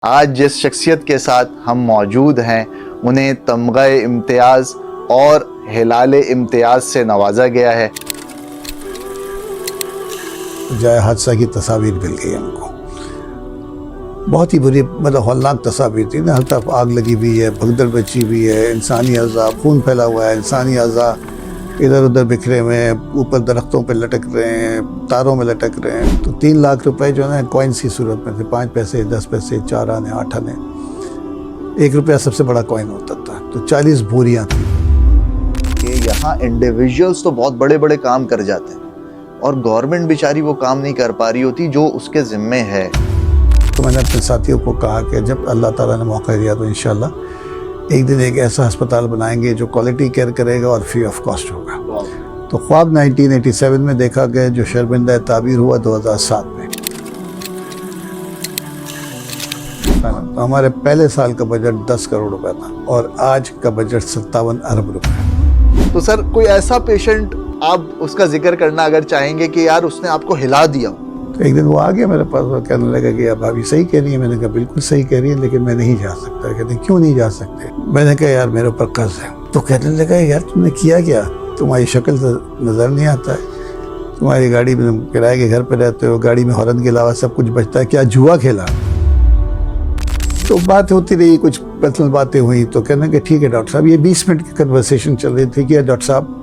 आज जिस शख्सियत के साथ हम मौजूद हैं उन्हें तमग़े इम्तियाज़ और हिलाले इम्तियाज़ से नवाजा गया है। जाए हादसा की तस्वीर मिल गई हमको, बहुत ही बुरी मतलब हौलनाक तस्वीर थी ना। हर तरफ आग लगी हुई है, भगदड़ मची हुई है, इंसानी अज़ा खून फैला हुआ है, इंसानी अज़ा इधर उधर बिखरे हुए हैं, ऊपर दरख्तों पे लटक रहे हैं, तारों में लटक रहे हैं। तो 3 लाख रुपए जो है कॉइन्स की सूरत में थे, 5 पैसे, 10 पैसे, 4 आने, 8 आने। 1 रुपया सबसे बड़ा कॉइन होता था, तो 40 बोरियाँ थी। कि यहाँ इंडिविजुअल्स तो बहुत बड़े बड़े काम कर जाते हैं और गवर्नमेंट बेचारी वो काम नहीं कर पा रही होती जो उसके ज़िम्मे है। तो मैंने अपने साथियों को कहा कि जब अल्लाह ताला ने मौका दिया तो इंशाल्लाह एक दिन एक ऐसा अस्पताल बनाएंगे जो क्वालिटी केयर करेगा और फ्री ऑफ कॉस्ट होगा। तो ख्वाब 1987 में देखा गया, जो शर्मिंदा ताबीर हुआ 2007 में। तो हमारे पहले साल का बजट 10 करोड़ रुपए था और आज का बजट 57 अरब रुपए। तो सर कोई ऐसा पेशेंट आप उसका जिक्र करना अगर चाहेंगे कि यार उसने आपको हिला दिया। तो एक दिन वो आ गया मेरे पास और कहने लगा कि अब भाभी सही कह रही है। मैंने कहा बिल्कुल सही कह रही है, लेकिन मैं नहीं जा सकता। कहते क्यों नहीं जा सकते? मैंने कहा यार मेरे ऊपर कर्ज है। तो कहने लगा यार तुमने किया क्या? तुम्हारी शक्ल तो नज़र नहीं आता है, तुम्हारी गाड़ी में किराए के घर पे रहते हो, गाड़ी में हॉर्न के अलावा सब कुछ बचता है, क्या जुआ खेला? तो बात होती रही, कुछ पर्सनल बातें हुई। तो कहने लगे ठीक है डॉक्टर साहब, ये 20 मिनट की कन्वर्सेशन चल रही थी कि डॉक्टर साहब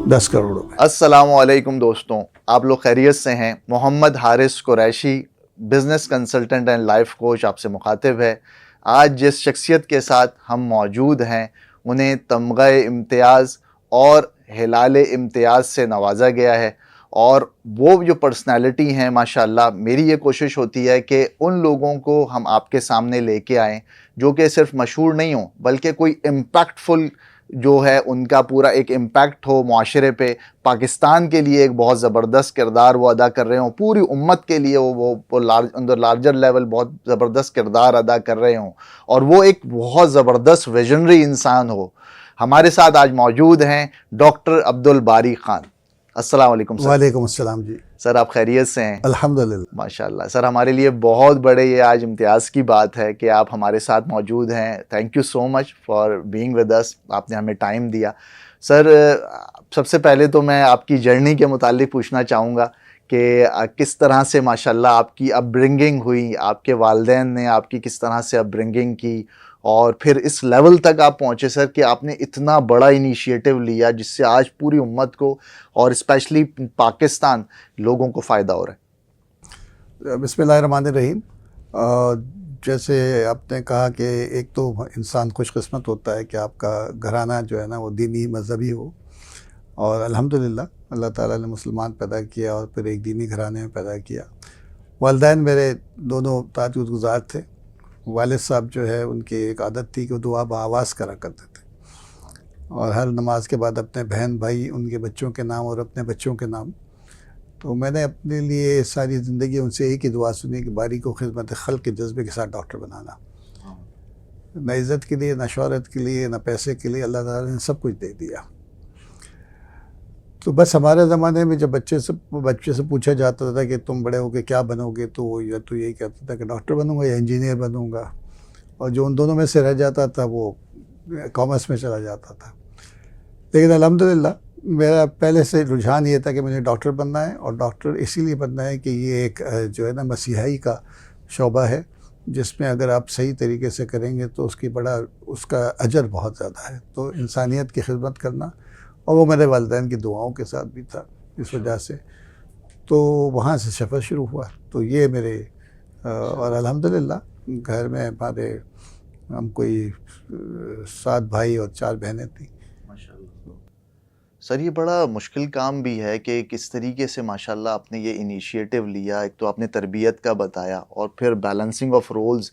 10 करोड़ रुपए। अस्सलामु अलैकुम दोस्तों, आप लोग खैरियत से हैं? Mohammad Haris Qureshi, business consultant and life coach आपसे मुखातिब है। आज जिस शख्सियत के साथ हम मौजूद हैं उन्हें तमग़े इम्तियाज़ और हिलाले इम्तियाज़ से नवाजा गया है। और वो जो पर्सनालिटी हैं माशाल्लाह, मेरी ये कोशिश होती है कि उन लोगों को हम आपके सामने लेके आएँ जो कि सिर्फ मशहूर नहीं हों बल्कि कोई इम्पैक्टफुल जो है उनका पूरा एक इम्पैक्ट हो माशरे पे। पाकिस्तान के लिए एक बहुत ज़बरदस्त किरदार वो अदा कर रहे हों, पूरी उम्मत के लिए वो लार्जर लेवल बहुत ज़बरदस्त किरदार अदा कर रहे हों और वो एक बहुत ज़बरदस्त विजनरी इंसान हो। हमारे साथ आज मौजूद हैं डॉक्टर अब्दुल बारी ख़ान। अस्सलाम वालेकुम सर। वालेकुम अस्सलाम जी। सर आप खैरियत से हैं? अल्हम्दुलिल्लाह माशाल्लाह। सर हमारे लिए बहुत बड़े ये आज इम्तियाज़ की बात है कि आप हमारे साथ मौजूद हैं। Thank you so much for being with us, आपने हमें टाइम दिया। सर सबसे पहले तो मैं आपकी जर्नी के मुतालिक पूछना चाहूँगा कि किस तरह से माशाल्लाह आपकी अपब्रिंगिंग हुई, आपके वालिदैन ने आपकी किस तरह से अपब्रिंगिंग की और फिर इस लेवल तक आप पहुँचे सर कि आपने इतना बड़ा इनिशिएटिव लिया जिससे आज पूरी उम्मत को और स्पेशली पाकिस्तान लोगों को फ़ायदा हो रहा है। बिस्मिल्लाहिर्रहमानिर्रहीम। जैसे आपने कहा कि एक तो इंसान खुशकिस्मत होता है कि आपका घराना जो है ना वो दीनी मजहबी हो, और अल्हम्दुलिल्लाह अल्लाह ताला ने मुसलमान पैदा किया और फिर एक दीनी घराने में पैदा किया। वालिदैन मेरे दोनों ताजुद गुज़ार थे। वालिद साहब जो है उनकी एक आदत थी कि वो दुआ बआवाज़ करा करते थे और हर नमाज के बाद अपने बहन भाई उनके बच्चों के नाम और अपने बच्चों के नाम। तो मैंने अपने लिए सारी ज़िंदगी उनसे एक ही दुआ सुनी कि बारी को खिदमत खल्क़ के जज्बे के साथ डॉक्टर बनाना। न इज़्ज़त के लिए, न शोहरत के लिए, न पैसे के लिए, अल्लाह ताला ने सब कुछ दे दिया। तो बस हमारे ज़माने में जब बच्चे से पूछा जाता था कि तुम बड़े होके क्या बनोगे, तो वो या तो यही कहता था कि डॉक्टर बनूंगा या इंजीनियर बनूंगा, और जो उन दोनों में से रह जाता था वो कॉमर्स में चला जाता था। लेकिन अल्हम्दुलिल्लाह मेरा पहले से रुझान ये था कि मुझे डॉक्टर बनना है, और डॉक्टर इसीलिए बनना है कि ये एक जो है ना मसीहाई का शोबा है जिसमें अगर आप सही तरीके से करेंगे तो उसका अजर बहुत ज़्यादा है। तो इंसानियत की खिदमत करना, और वो मेरे वालिदैन की दुआओं के साथ भी था, इस वजह से तो वहाँ से सफ़र शुरू हुआ। तो ये मेरे और अल्हम्दुलिल्लाह घर में हमारे हम कोई 7 भाई और 4 बहनें थीं। माशाल्लाह। सर ये बड़ा मुश्किल काम भी है कि किस तरीके से माशाल्लाह आपने ये इनिशिएटिव लिया। एक तो आपने तरबियत का बताया और फिर बैलेंसिंग ऑफ रोल्स,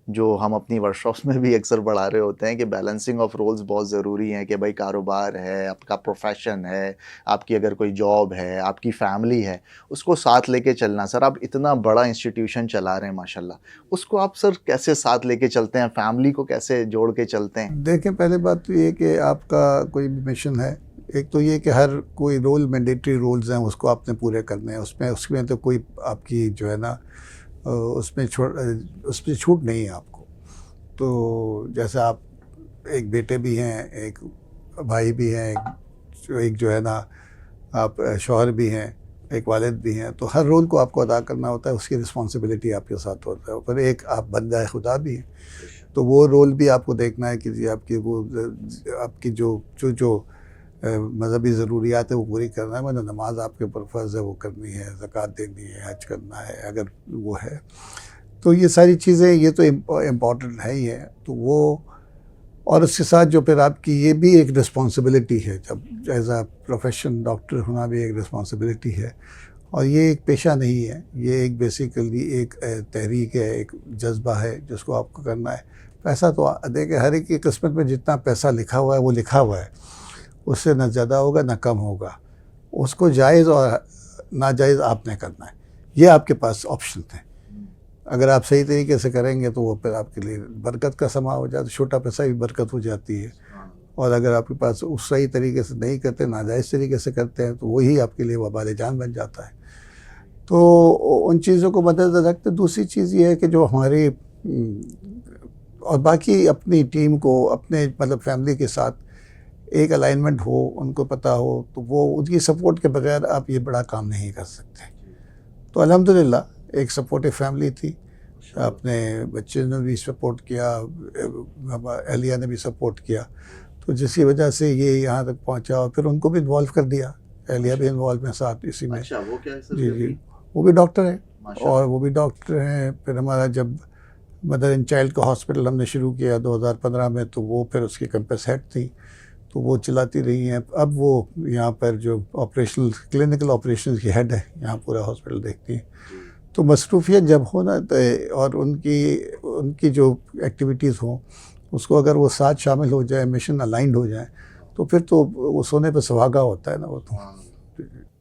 जो हम अपनी वर्कशॉप्स में भी अक्सर बढ़ा रहे होते हैं कि बैलेंसिंग ऑफ रोल्स बहुत ज़रूरी हैं कि भाई कारोबार है, आपका प्रोफेशन है, आपकी अगर कोई जॉब है, आपकी फैमिली है, उसको साथ लेके चलना। सर आप इतना बड़ा इंस्टीट्यूशन चला रहे हैं माशाल्लाह, उसको आप सर कैसे साथ लेके चलते हैं, फैमिली को कैसे जोड़ के चलते हैं? देखें, पहले बात तो ये कि आपका कोई भी मिशन है, एक तो ये कि हर कोई रोल मैंडेटरी रोल्स हैं उसको आपने पूरे करने हैं। उसमें तो कोई आपकी जो है ना उसमें छूट नहीं है आपको। तो जैसे आप एक बेटे भी हैं, एक भाई भी हैं, एक जो है ना आप शौहर भी हैं, एक वालिद भी हैं, तो हर रोल को आपको अदा करना होता है, उसकी रिस्पॉन्सिबिलिटी आपके साथ होता है। पर एक आप बंदा खुदा भी हैं, तो वो रोल भी आपको देखना है कि जी आपकी जो मज़हबी ज़रूरियात है वो पूरी करना है। मतलब नमाज आपके ऊपर फ़र्ज़ है, वो करनी है, ज़कात देनी है, हज करना है अगर वो है। तो ये सारी चीज़ें ये तो इम्पॉर्टेंट है ही है। तो वो और उसके साथ जो फिर आपकी ये भी एक रिस्पॉन्सिबिलिटी है, जब एज अ प्रोफेशन डॉक्टर होना भी एक रिस्पॉन्सिबिलिटी है। और ये एक पेशा नहीं है, ये एक बेसिकली एक तहरीक है, एक जज्बा है जिसको आपको करना है। पैसा तो देखिए हर एक की किस्मत में जितना पैसा लिखा हुआ है वो लिखा हुआ है, उससे ना ज़्यादा होगा ना कम होगा। उसको जायज़ और नाजायज़ आपने करना है, ये आपके पास ऑप्शन है। अगर आप सही तरीके से करेंगे तो वो फिर आपके लिए बरकत का समा हो जाता है, छोटा पैसा भी बरकत हो जाती है। और अगर आपके पास उस सही तरीके से नहीं करते, नाजायज़ तरीके से करते हैं, तो वही आपके लिए वबाल जान बन जाता है। तो उन चीज़ों को मद्देनज़र रखते दूसरी चीज़ ये है कि जो हमारी और बाकी अपनी टीम को अपने मतलब फैमिली के साथ एक अलाइनमेंट हो, उनको पता हो, तो वो उनकी सपोर्ट के बगैर आप ये बड़ा काम नहीं कर सकते। तो अल्हम्दुलिल्लाह एक सपोर्टिव फैमिली थी। अपने बच्चे ने भी सपोर्ट किया, अहलिया ने भी सपोर्ट किया, तो जिसकी वजह से ये यहाँ तक पहुँचा। और फिर उनको भी इन्वॉल्व कर दिया, अहलिया भी इन्वॉल्व है साथ इसी में। अच्छा, वो क्या है सर? जी, वो भी डॉक्टर है और वो भी डॉक्टर हैं। फिर हमारा जब मदर एंड चाइल्ड का हॉस्पिटल हमने शुरू किया 2015 में, तो वो फिर उसकी कैंपस हेड थी, तो वो चलाती रही हैं। अब वो यहाँ पर जो क्लिनिकल ऑपरेशन की हेड है, यहाँ पूरा हॉस्पिटल देखती हैं। तो मसरूफियत जब हो ना, तो और उनकी जो एक्टिविटीज़ हों, उसको अगर वो साथ शामिल हो जाए, मिशन अलाइंड हो जाए, तो फिर तो वो सोने पे सुहागा होता है ना वो तो।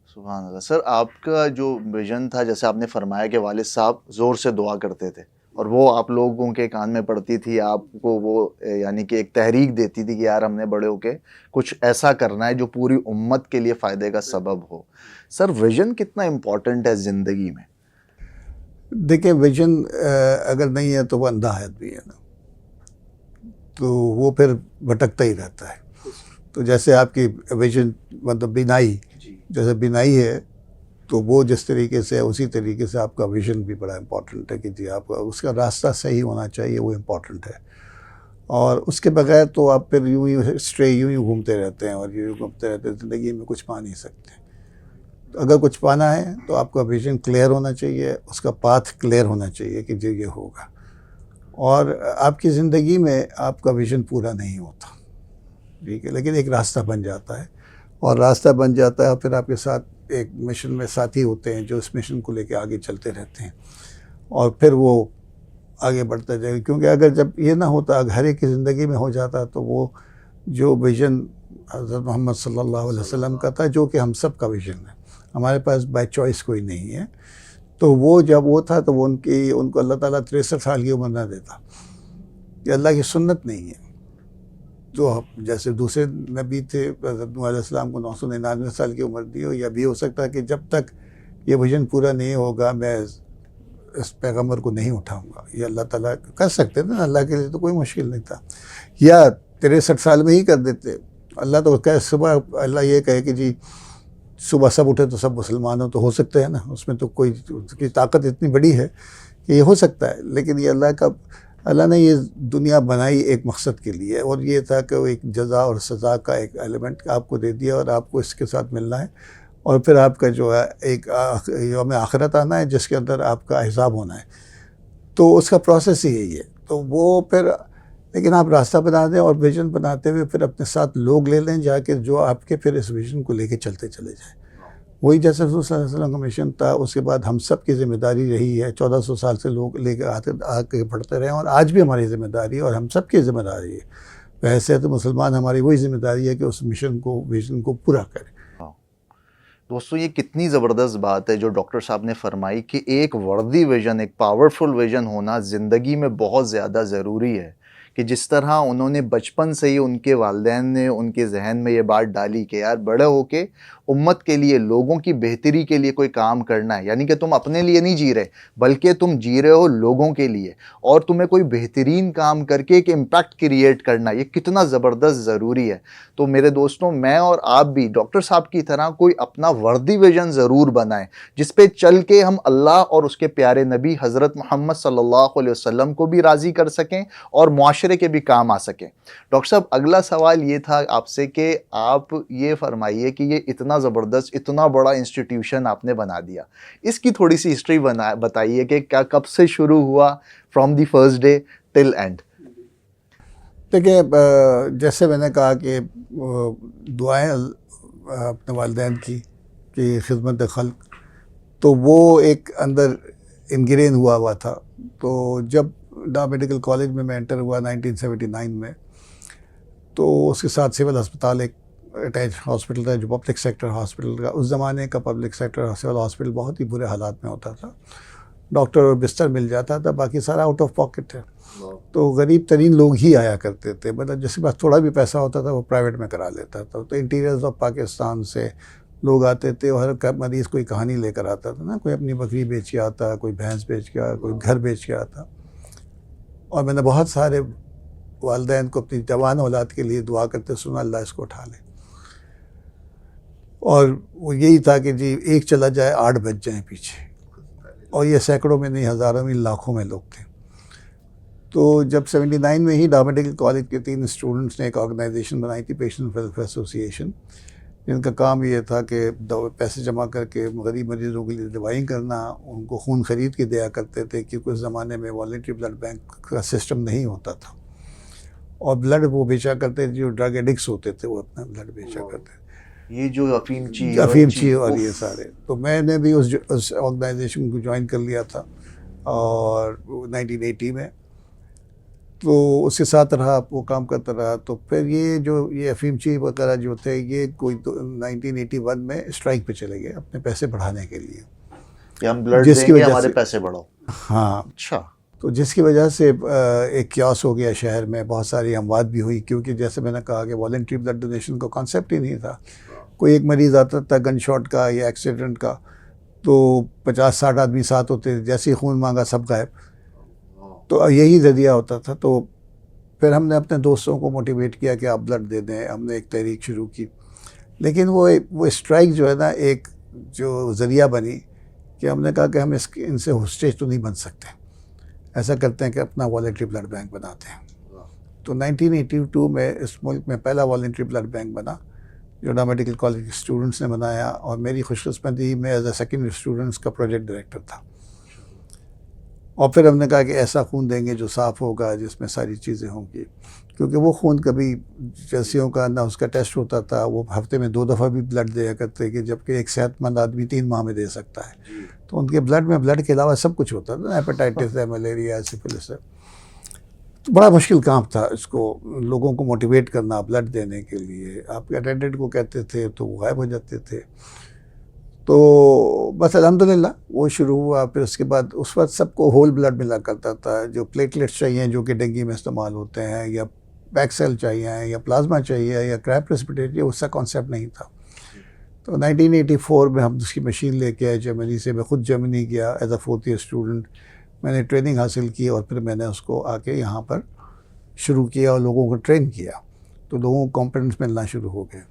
सुभान अल्लाह। सर, आपका जो विज़न था, जैसे आपने फरमाया कि वालिद साहब ज़ोर से दुआ करते थे और वो आप लोगों के कान में पड़ती थी, आपको वो यानी कि एक तहरीक देती थी कि यार हमने बड़े होके कुछ ऐसा करना है जो पूरी उम्मत के लिए फ़ायदे का सबब हो। सर, विज़न कितना इम्पोर्टेंट है ज़िंदगी में? देखिए विजन अगर नहीं है तो वो अंधा आदमी है ना, तो वो फिर भटकता ही रहता है। तो जैसे आपकी विजन मतलब बिनाई, जैसे बिनाई है, तो वो जिस तरीके से है उसी तरीके से आपका विजन भी बड़ा इम्पोर्टेंट है कि जी आपका उसका रास्ता सही होना चाहिए, वो इम्पोर्टेंट है। और उसके बगैर तो आप फिर यूँ ही स्ट्रे यूँ ही घूमते रहते हैं और यूँ ही घूमते रहते हैं, ज़िंदगी में कुछ पा नहीं सकते। अगर कुछ पाना है तो आपका विजन क्लियर होना चाहिए, उसका पाथ क्लियर होना चाहिए कि जो ये होगा। और आपकी ज़िंदगी में आपका विजन पूरा नहीं होता, ठीक है, लेकिन एक रास्ता बन जाता है। और रास्ता बन जाता है, फिर आपके साथ एक मिशन में साथी होते हैं जो इस मिशन को लेके आगे चलते रहते हैं और फिर वो आगे बढ़ता जाएगा। क्योंकि अगर जब ये ना होता, हर एक की ज़िंदगी में हो जाता, तो वो जो विजन हज़रत मोहम्मद सल्लल्लाहु अलैहि वसल्लम का था, जो कि हम सब का विजन है, हमारे पास बाय चॉइस कोई नहीं है, तो वो जब वो था तो वो उनको अल्लाह ताला 63 साल की उम्र ना देता। ये अल्लाह की सुन्नत नहीं है। तो जैसे दूसरे नबी थे, हज़रत नूह अलैहिस्सलाम को 999 साल की उम्र दी हो, या भी हो सकता है कि जब तक ये विजन पूरा नहीं होगा मैं इस पैगम्बर को नहीं उठाऊंगा। ये अल्लाह ताला कर सकते थे ना, अल्लाह के लिए तो कोई मुश्किल नहीं था। या 63 साल में ही कर देते। अल्लाह तो कहे सुबह, अल्लाह ये कहे कि जी सुबह सब उठे तो सब मुसलमान हो, तो हो सकते हैं ना, उसमें तो कोई उसकी ताकत इतनी बड़ी है कि ये हो सकता है। लेकिन ये अल्लाह ने ये दुनिया बनाई एक मकसद के लिए, और ये था कि वो एक जज़ा और सज़ा का एक एलिमेंट आपको दे दिया और आपको इसके साथ मिलना है, और फिर आपका जो है एक यौम आखिरत आना है जिसके अंदर आपका हिसाब होना है। तो उसका प्रोसेस ही यही है। तो वो फिर लेकिन आप रास्ता बना दें और विजन बनाते हुए फिर अपने साथ लोग ले लें जाके, जो आपके फिर इस विजन को लेके चलते चले जाएँ। वही जैसे रसूल सल्लल्लाहु अलैहि वसल्लम का मिशन था, उसके बाद हम सब की ज़िम्मेदारी रही है। 1400 साल से लोग लेके आके बढ़ते रहे, और आज भी हमारी ज़िम्मेदारी है और हम सब की ज़िम्मेदारी है। वैसे तो मुसलमान हमारी वही ज़िम्मेदारी है कि उस मिशन को, विजन को पूरा करें। दोस्तों, ये कितनी ज़बरदस्त बात है जो डॉक्टर साहब ने फरमाई कि एक वर्दी विज़न, एक पावरफुल विज़न होना ज़िंदगी में बहुत ज़्यादा ज़रूरी है। कि जिस तरह उन्होंने बचपन से ही उनके वालिदैन ने उनके जहन में ये बात डाली कि यार बड़े होके उम्मत के लिए, लोगों की बेहतरी के लिए कोई काम करना है, यानी कि तुम अपने लिए नहीं जी रहे बल्कि तुम जी रहे हो लोगों के लिए, और तुम्हें कोई बेहतरीन काम करके एक इम्पैक्ट क्रिएट करना, ये कितना ज़बरदस्त ज़रूरी है। तो मेरे दोस्तों, मैं और आप भी डॉक्टर साहब की तरह कोई अपना वर्दी विजन ज़रूर बनाएं जिस पे चल के हम अल्लाह और उसके प्यारे नबी हज़रत मोहम्मद सल्लल्लाहु अलैहि वसल्लम को भी राज़ी कर सकें और मुआशरे के भी काम आ सकें। डॉक्टर साहब, अगला सवाल ये था आपसे कि आप ये फरमाइए कि ये इतना ज़बरदस्त, इतना बड़ा इंस्टीट्यूशन आपने बना दिया, इसकी थोड़ी सी हिस्ट्री बताइए कि क्या, कब से शुरू हुआ, from the first day till and. देखिए, जैसे मैंने कहा कि दुआएं अपने वालिदैन की खिदमत खल्क, तो वो एक अंदर इनग्रेन हुआ था। तो जब डा मेडिकल कॉलेज में मैं एंटर हुआ 1979 में, तो उसके साथ सिविल अस्पताल एक अटैच हॉस्पिटल था जो पब्लिक सेक्टर हॉस्पिटल का, उस ज़माने का पब्लिक सेक्टर सिविल हॉस्पिटल बहुत ही बुरे हालात में होता था। डॉक्टर और बिस्तर मिल जाता था, बाकी सारा आउट ऑफ पॉकेट है। तो गरीब तरीन लोग ही आया करते थे, मतलब जिसके पास थोड़ा भी पैसा होता था वो प्राइवेट में करा लेता था। तो इंटीरियर्स ऑफ पाकिस्तान से लोग आते थे और हर मरीज़ कोई कहानी लेकर आता था ना, कोई अपनी बकरी बेच के आता, कोई भैंस बेच के, कोई घर बेच के आता। और मैंने बहुत सारे वालिदैन को अपनी जवान औलाद के लिए दुआ करते सुना, अल्लाह इसको उठा ले। और वो यही था कि जी एक चला जाए 8 बज जाएँ पीछे, और ये सैकड़ों में नहीं, हज़ारों में, लाखों में लोग थे। तो जब 79 में ही डा मेडिकल कॉलेज के 3 स्टूडेंट्स ने एक ऑर्गेनाइजेशन बनाई थी, पेशेंट वेलफेयर एसोसिएशन, जिनका काम ये था कि पैसे जमा करके गरीब मरीज़ों के लिए दवाई करना, उनको खून ख़रीद के दिया करते थे, क्योंकि उस ज़माने में वॉलंटरी ब्लड बैंक का सिस्टम नहीं होता था। और ब्लड वो बेचा करते थे, जो ड्रग एडिक्ट्स होते थे वो अपना ब्लड बेचा करते थे। ये जो अफीमची और ये सारे, तो मैंने भी उस ऑर्गेनाइजेशन को ज्वाइन कर लिया था और 1980 में, तो उसके साथ रहा, वो काम करता रहा। तो फिर ये अफीमची वगैरह जो थे, ये कोई 1981 में स्ट्राइक पे चले गए अपने पैसे बढ़ाने के लिए, कि हम ब्लड देंगे, हमारे पैसे बढ़ाओ। हाँ, अच्छा। तो जिसकी वजह से एक क्यास हो गया शहर में, बहुत सारी अमवात भी हुई, क्योंकि जैसे मैंने कहा कि वॉलंटरी ब्लड डोनेशन का कॉन्सेप्ट ही नहीं था। कोई एक मरीज़ आता था गन शॉट का या एक्सीडेंट का, तो 50-60 आदमी साथ होते थे, जैसे ही खून मांगा सब गायब। तो यही ज़रिया होता था। तो फिर हमने अपने दोस्तों को मोटिवेट किया कि आप ब्लड दे दें, हमने एक तहरीक शुरू की। लेकिन वो स्ट्राइक जो है ना, एक जो ज़रिया बनी कि हमने कहा कि हम इनसे होस्टेज तो नहीं बन सकते, ऐसा करते हैं कि अपना वॉलंटरी ब्लड बैंक बनाते हैं। तो 1982 में इस मुल्क में पहला वॉलंटरी ब्लड बैंक बना, जो डा मेडिकल कॉलेज के स्टूडेंट्स ने बनाया, और मेरी खुशकिस्मती में एज ए सेकेंड स्टूडेंट्स का प्रोजेक्ट डायरेक्टर था। और फिर हमने कहा कि ऐसा खून देंगे जो साफ़ होगा, जिसमें सारी चीज़ें होंगी, क्योंकि वो खून कभी जैसियों का ना उसका टेस्ट होता था, वो हफ्ते में 2 दफ़ा भी ब्लड दिया करते, कि जबकि एक सेहतमंद आदमी 3 माह में दे सकता है। तो उनके ब्लड में ब्लड के अलावा सब कुछ होता था, हेपेटाइटिस है, मलेरिया, सिफिलिस है। तो बड़ा मुश्किल काम था इसको लोगों को मोटिवेट करना ब्लड देने के लिए। आप अटेंडेंट को कहते थे तो वो गायब हो जाते थे। तो बस अल्हम्दुलिल्लाह वो शुरू हुआ। फिर उसके बाद उस वक्त सबको होल ब्लड मिला करता था, जो प्लेटलेट्स चाहिए जो कि डेंगू में इस्तेमाल होते हैं, या पैक सेल चाहिए, या प्लाज्मा चाहिए, या क्रैप प्रेसिपिटेट, उसका कॉन्सेप्ट नहीं था। तो 1984 में हम उसकी मशीन लेके आए जर्मनी से। मैं ख़ुद जर्मनी गया as a 4th year student, मैंने ट्रेनिंग हासिल की और फिर मैंने उसको आके यहाँ पर शुरू किया और लोगों को ट्रेन किया, तो लोगों को कॉन्फिडेंस मिलना शुरू हो गया।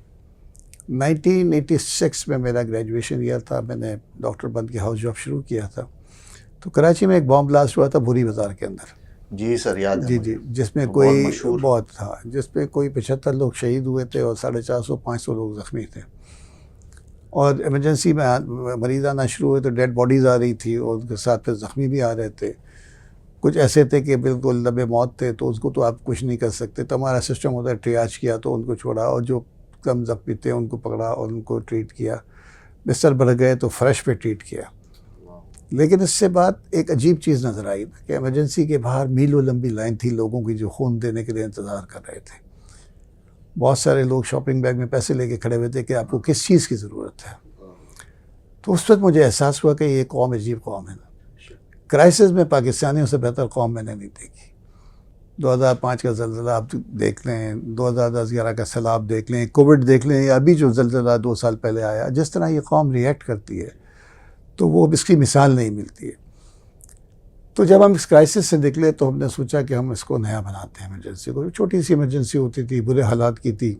1986 में मेरा ग्रेजुएशन ईयर था, मैंने डॉक्टर बन के हाउस जॉब शुरू किया था। तो कराची में एक बॉम्ब ब्लास्ट हुआ था बुरी बाज़ार के अंदर। जी सर, याद है। जी, जिसमें कोई बहुत था, जिसमें कोई 75 लोग शहीद हुए थे और 450-500 लोग ज़ख्मी थे। और इमरजेंसी में मरीज़ आना शुरू हुए तो डेड बॉडीज़ आ रही थी, और उनके साथ फिर ज़ख्मी भी आ रहे थे। कुछ ऐसे थे कि बिल्कुल लबे मौत थे, तो उसको तो आप कुछ नहीं कर सकते। तो हमारा सिस्टम होता है, ट्रियाज किया तो उनको छोड़ा, और जो कम ज़ख्मी थे उनको पकड़ा और उनको ट्रीट किया। बिस्तर भर गए तो फ्रेश पे ट्रीट किया। लेकिन इससे बाद एक अजीब चीज़ नज़र आई कि इमरजेंसी के बाहर मीलों लंबी लाइन थी लोगों की, जो खून देने के लिए इंतज़ार कर रहे थे। बहुत सारे लोग शॉपिंग बैग में पैसे लेके खड़े हुए थे कि आपको किस चीज़ की ज़रूरत है। तो उस वक्त मुझे एहसास हुआ कि ये कौम अजीब कौम है ना। क्राइसिस में पाकिस्तानियों से बेहतर कौम मैंने नहीं देखी। 2005 का ज़लज़ला आप देख लें, 2010-11 का सैलाब देख लें, कोविड देख लें, अभी जो ज़लज़ला 2 साल पहले आया, जिस तरह ये कौम रिएक्ट करती है तो वो अब इसकी मिसाल नहीं मिलती है। तो जब हम इस क्राइसिस से निकले तो हमने सोचा कि हम इसको नया बनाते हैं, इमरजेंसी को। छोटी सी इमरजेंसी होती थी, बुरे हालात की थी।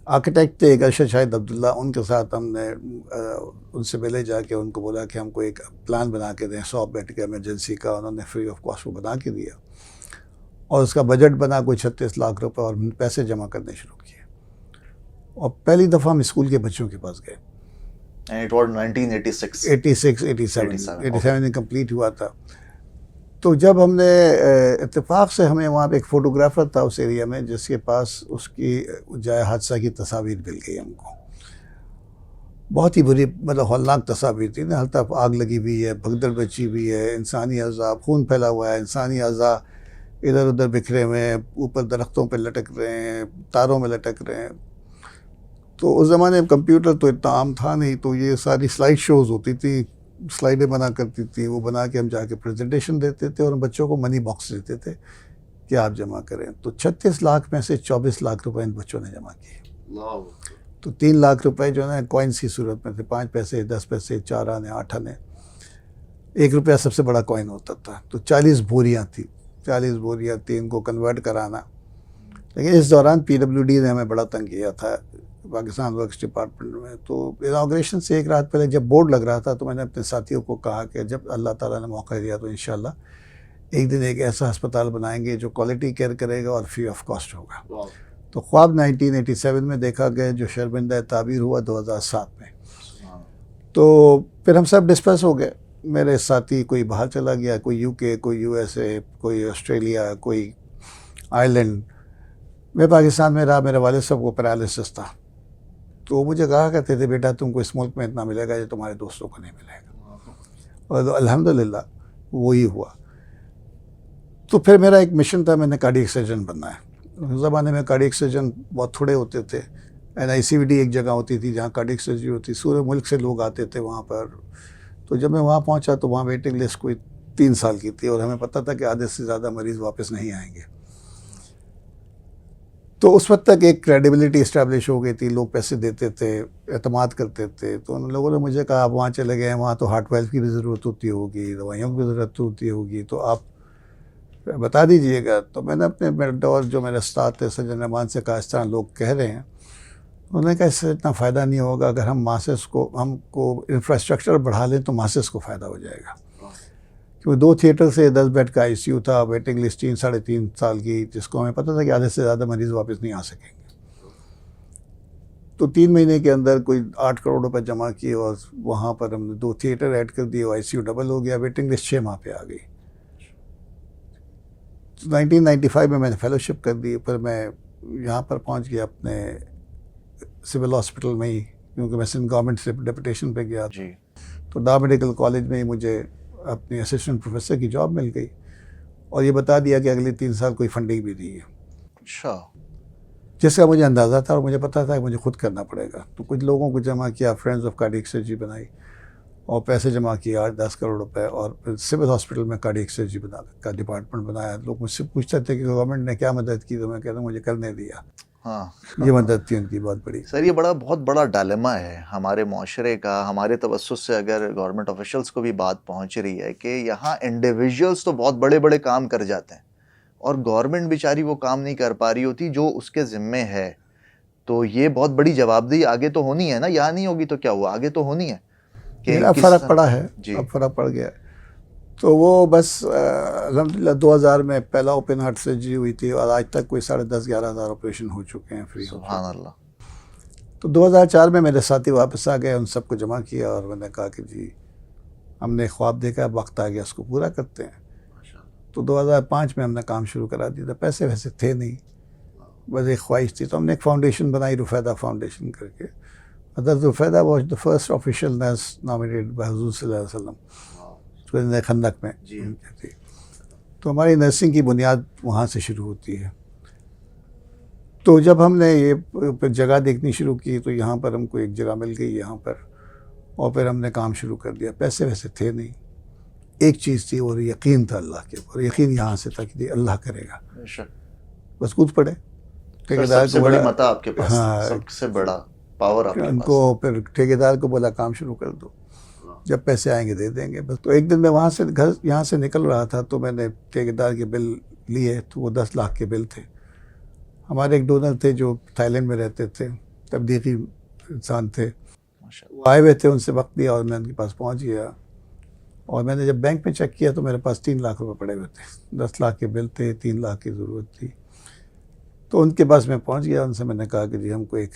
आर्किटेक्ट थे एक अरशद शाहिद अब्दुल्ला, उनके साथ हमने उनसे मिले जाके उनको बोला कि हमको एक प्लान बना के दें 100 बेड का इमरजेंसी का। उन्होंने फ्री ऑफ कॉस्ट वो बना के दिया और उसका बजट बना कोई 36 लाख रुपए और पैसे जमा करने शुरू किए। और पहली दफ़ा हम स्कूल के बच्चों के पास गए। And it was 1986. 87 में कंप्लीट हुआ था। तो जब हमने इत्तेफाक से हमें वहाँ पे एक फ़ोटोग्राफ़र था उस एरिया में जिसके पास उसकी जाए हादसा की तस्वीर मिल गई हमको। बहुत ही बुरी, मतलब हौलनाक तस्वीर थी ना। हर तरफ आग लगी हुई है, भगदड़ मची हुई है, इंसानी अज़ा, खून फैला हुआ है, इंसानी अज़ा इधर उधर बिखरे हुए हैं, ऊपर दरख्तों पे लटक रहे हैं, तारों में लटक रहे हैं। तो उस ज़माने में कंप्यूटर तो इतना आम था नहीं, तो ये सारी स्लाइड शोज़ होती थी, स्लाइडें बना करती थी, वो बना के हम जाके प्रेजेंटेशन देते थे और हम बच्चों को मनी बॉक्स देते थे कि आप जमा करें। तो 36 लाख में से 24 लाख रुपए इन बच्चों ने जमा किए। तो 3 लाख रुपए जो है कॉइन्स की सूरत में थे, 5 पैसे, 10 पैसे, 4 आने, 8 आने, 1 रुपया सबसे बड़ा कॉइन होता था। तो 40 बोरियाँ थी, 40 बोरियाँ थी, इनको कन्वर्ट कराना। लेकिन इस दौरान PWD ने हमें बड़ा तंग किया था, पाकिस्तान वर्क्स डिपार्टमेंट में। तो इनाग्रेशन से एक रात पहले जब बोर्ड लग रहा था तो मैंने अपने साथियों को कहा कि जब अल्लाह ताला ने मौका दिया तो इंशाल्लाह एक दिन एक ऐसा अस्पताल बनाएंगे जो क्वालिटी केयर करेगा और फ्री ऑफ कॉस्ट होगा। तो ख्वाब 1987 में देखा गया, जो शर्मिंदा ताबीर हुआ 2007 में। तो फिर हम सब डिस्पर्स हो गए। मेरे साथी कोई बाहर चला गया, कोई UK, कोई USA, कोई ऑस्ट्रेलिया, कोई आयरलैंड। मैं पाकिस्तान में रहा। मेरे वालिद साहब को पैरालिसिस था, तो मुझे कहा करते थे, बेटा तुमको इस मुल्क में इतना मिलेगा जो तुम्हारे दोस्तों को नहीं मिलेगा। और अल्हम्दुलिल्लाह वही हुआ। तो फिर मेरा एक मिशन था, मैंने कार्डियक सर्जन बनना है। उस ज़माने में कार्डियक सर्जन बहुत थोड़े होते थे। NICVD एक जगह होती थी जहाँ कार्डियक सर्जरी होती, पूरे मुल्क से लोग आते थे वहाँ पर। तो जब मैं वहाँ पहुँचा तो वहाँ वेटिंग लिस्ट कोई 3 साल की थी और हमें पता था कि आधे से ज़्यादा मरीज़ वापस नहीं आएंगे। तो उस वक्त तक एक क्रेडिबिलिटी इस्टेब्लिश हो गई थी, लोग पैसे देते थे, एतमाद करते थे। तो उन लोगों ने मुझे कहा आप वहाँ चले गए, वहाँ तो हार्ट वेल्थ की भी ज़रूरत होती होगी, दवाइयों की भी ज़रूरत होती होगी, तो आप बता दीजिएगा। तो मैंने अपने मेंटोर जो मेरे उस्ताद थे सज्जन रहमान से कहा, इस तरह लोग कह रहे हैं। उन्होंने कहा इससे इतना फ़ायदा नहीं होगा, अगर हम मासेस को हमको इंफ्रास्ट्रक्चर बढ़ा लें तो मासेस को फ़ायदा हो जाएगा। क्योंकि 2 थिएटर से 10 बेड का ICU था, वेटिंग लिस्ट 3 साढ़े 3 साल की, जिसको हमें पता था कि आधे से ज़्यादा मरीज़ वापस नहीं आ सकेंगे। तो 3 महीने के अंदर कोई 8 करोड़ रुपए जमा किए और वहाँ पर हमने 2 थिएटर ऐड कर दिए, ICU डबल हो गया, वेटिंग लिस्ट 6 माह पे आ गई। तो 1995 में मैंने फेलोशिप कर दी। फिर मैं यहाँ पर पहुँच गया अपने सिविल हॉस्पिटल में ही, क्योंकि मैं सिंध गवर्नमेंट से डेपुटेशन पे गया जी। तो डा मेडिकल कॉलेज में ही मुझे अपनी असिस्टेंट प्रोफेसर की जॉब मिल गई और ये बता दिया कि अगले 3 साल कोई फंडिंग भी नहीं है। अच्छा। जिसका मुझे अंदाज़ा था और मुझे पता था कि मुझे खुद करना पड़ेगा। तो कुछ लोगों को जमा किया, फ्रेंड्स ऑफ कार्डियक सर्जरी बनाई और पैसे जमा किए 8-10 करोड़ रुपए और फिर सिविल हॉस्पिटल में कार्डियक सर्जरी का डिपार्टमेंट बनाया। लोग मुझसे पूछते थे कि गवर्नमेंट ने क्या मदद की, तो मैं कहता हूँ मुझे करने दिया। हाँ, ये मदद थी उनकी बहुत बड़ी। सर ये बहुत बड़ा डायलेमा है हमारे माशरे का। हमारे तवज्जुह से अगर गवर्नमेंट ऑफिशियल्स को भी बात पहुंच रही है कि यहाँ इंडिविजुअल्स तो बहुत बड़े बड़े काम कर जाते हैं और गवर्नमेंट बेचारी वो काम नहीं कर पा रही होती जो उसके ज़िम्मे है। तो ये बहुत बड़ी जवाबदेही आगे तो होनी है ना, यहाँ नहीं होगी तो क्या हुआ, आगे तो होनी है। अब फ़र्क पड़ा है, अब फ़र्क पड़ गया। तो वो बस अल्हम्दुलिल्लाह 2000 में पहला ओपन हार्ट सर्जरी हुई थी और आज तक कोई 10,500-11 हज़ार ऑपरेशन हो चुके हैं फ्री। सुभान अल्लाह। तो 2004 में मेरे साथी वापस आ गए, उन सबको जमा किया और मैंने कहा कि जी हमने ख्वाब देखा, वक्त आ गया, उसको पूरा करते हैं। तो 2005 में हमने काम शुरू करा दिया था। पैसे वैसे थे नहीं, बस एक ख्वाहिश थी। तो हमने एक फाउंडेशन बनाई, रुफैदा फाउंडेशन करके। Hazrat Rufaida was the first official nurse nominated by हुज़ूर सल्लल्लाहु अलैहि वसल्लम खंदक में थी। तो हमारी नर्सिंग की बुनियाद वहाँ से शुरू होती है। तो जब हमने ये जगह देखनी शुरू की तो यहाँ पर हमको एक जगह मिल गई यहाँ पर और फिर हमने काम शुरू कर दिया। पैसे वैसे थे नहीं एक चीज़ थी और यकीन था अल्लाह के ऊपर। यकीन यहाँ से था कि अल्लाह करेगा, बेशक। बस कूद पड़े। सर, ठेकेदार सबसे को बड़ी बोला, मता आपके पास, हाँ, सबसे बड़ा पावर आपके उनको पास। फिर ठेकेदार को बोला काम शुरू कर दो, जब पैसे आएंगे दे देंगे बस। तो एक दिन मैं वहाँ से घर यहाँ से निकल रहा था तो मैंने ठेकेदार के बिल लिए, तो वो 10 लाख के बिल थे। हमारे एक डोनर थे जो थाईलैंड में रहते थे, तबलीगी इंसान थे, वो आए हुए थे, उनसे वक्त लिया और मैं उनके पास पहुँच गया। और मैंने जब बैंक में चेक किया तो मेरे पास 3 लाख रुपए पड़े हुए थे। 10 लाख के बिल थे, 3 लाख की ज़रूरत थी। तो उनके पास मैं पहुँच गया, उनसे मैंने कहा कि जी हमको एक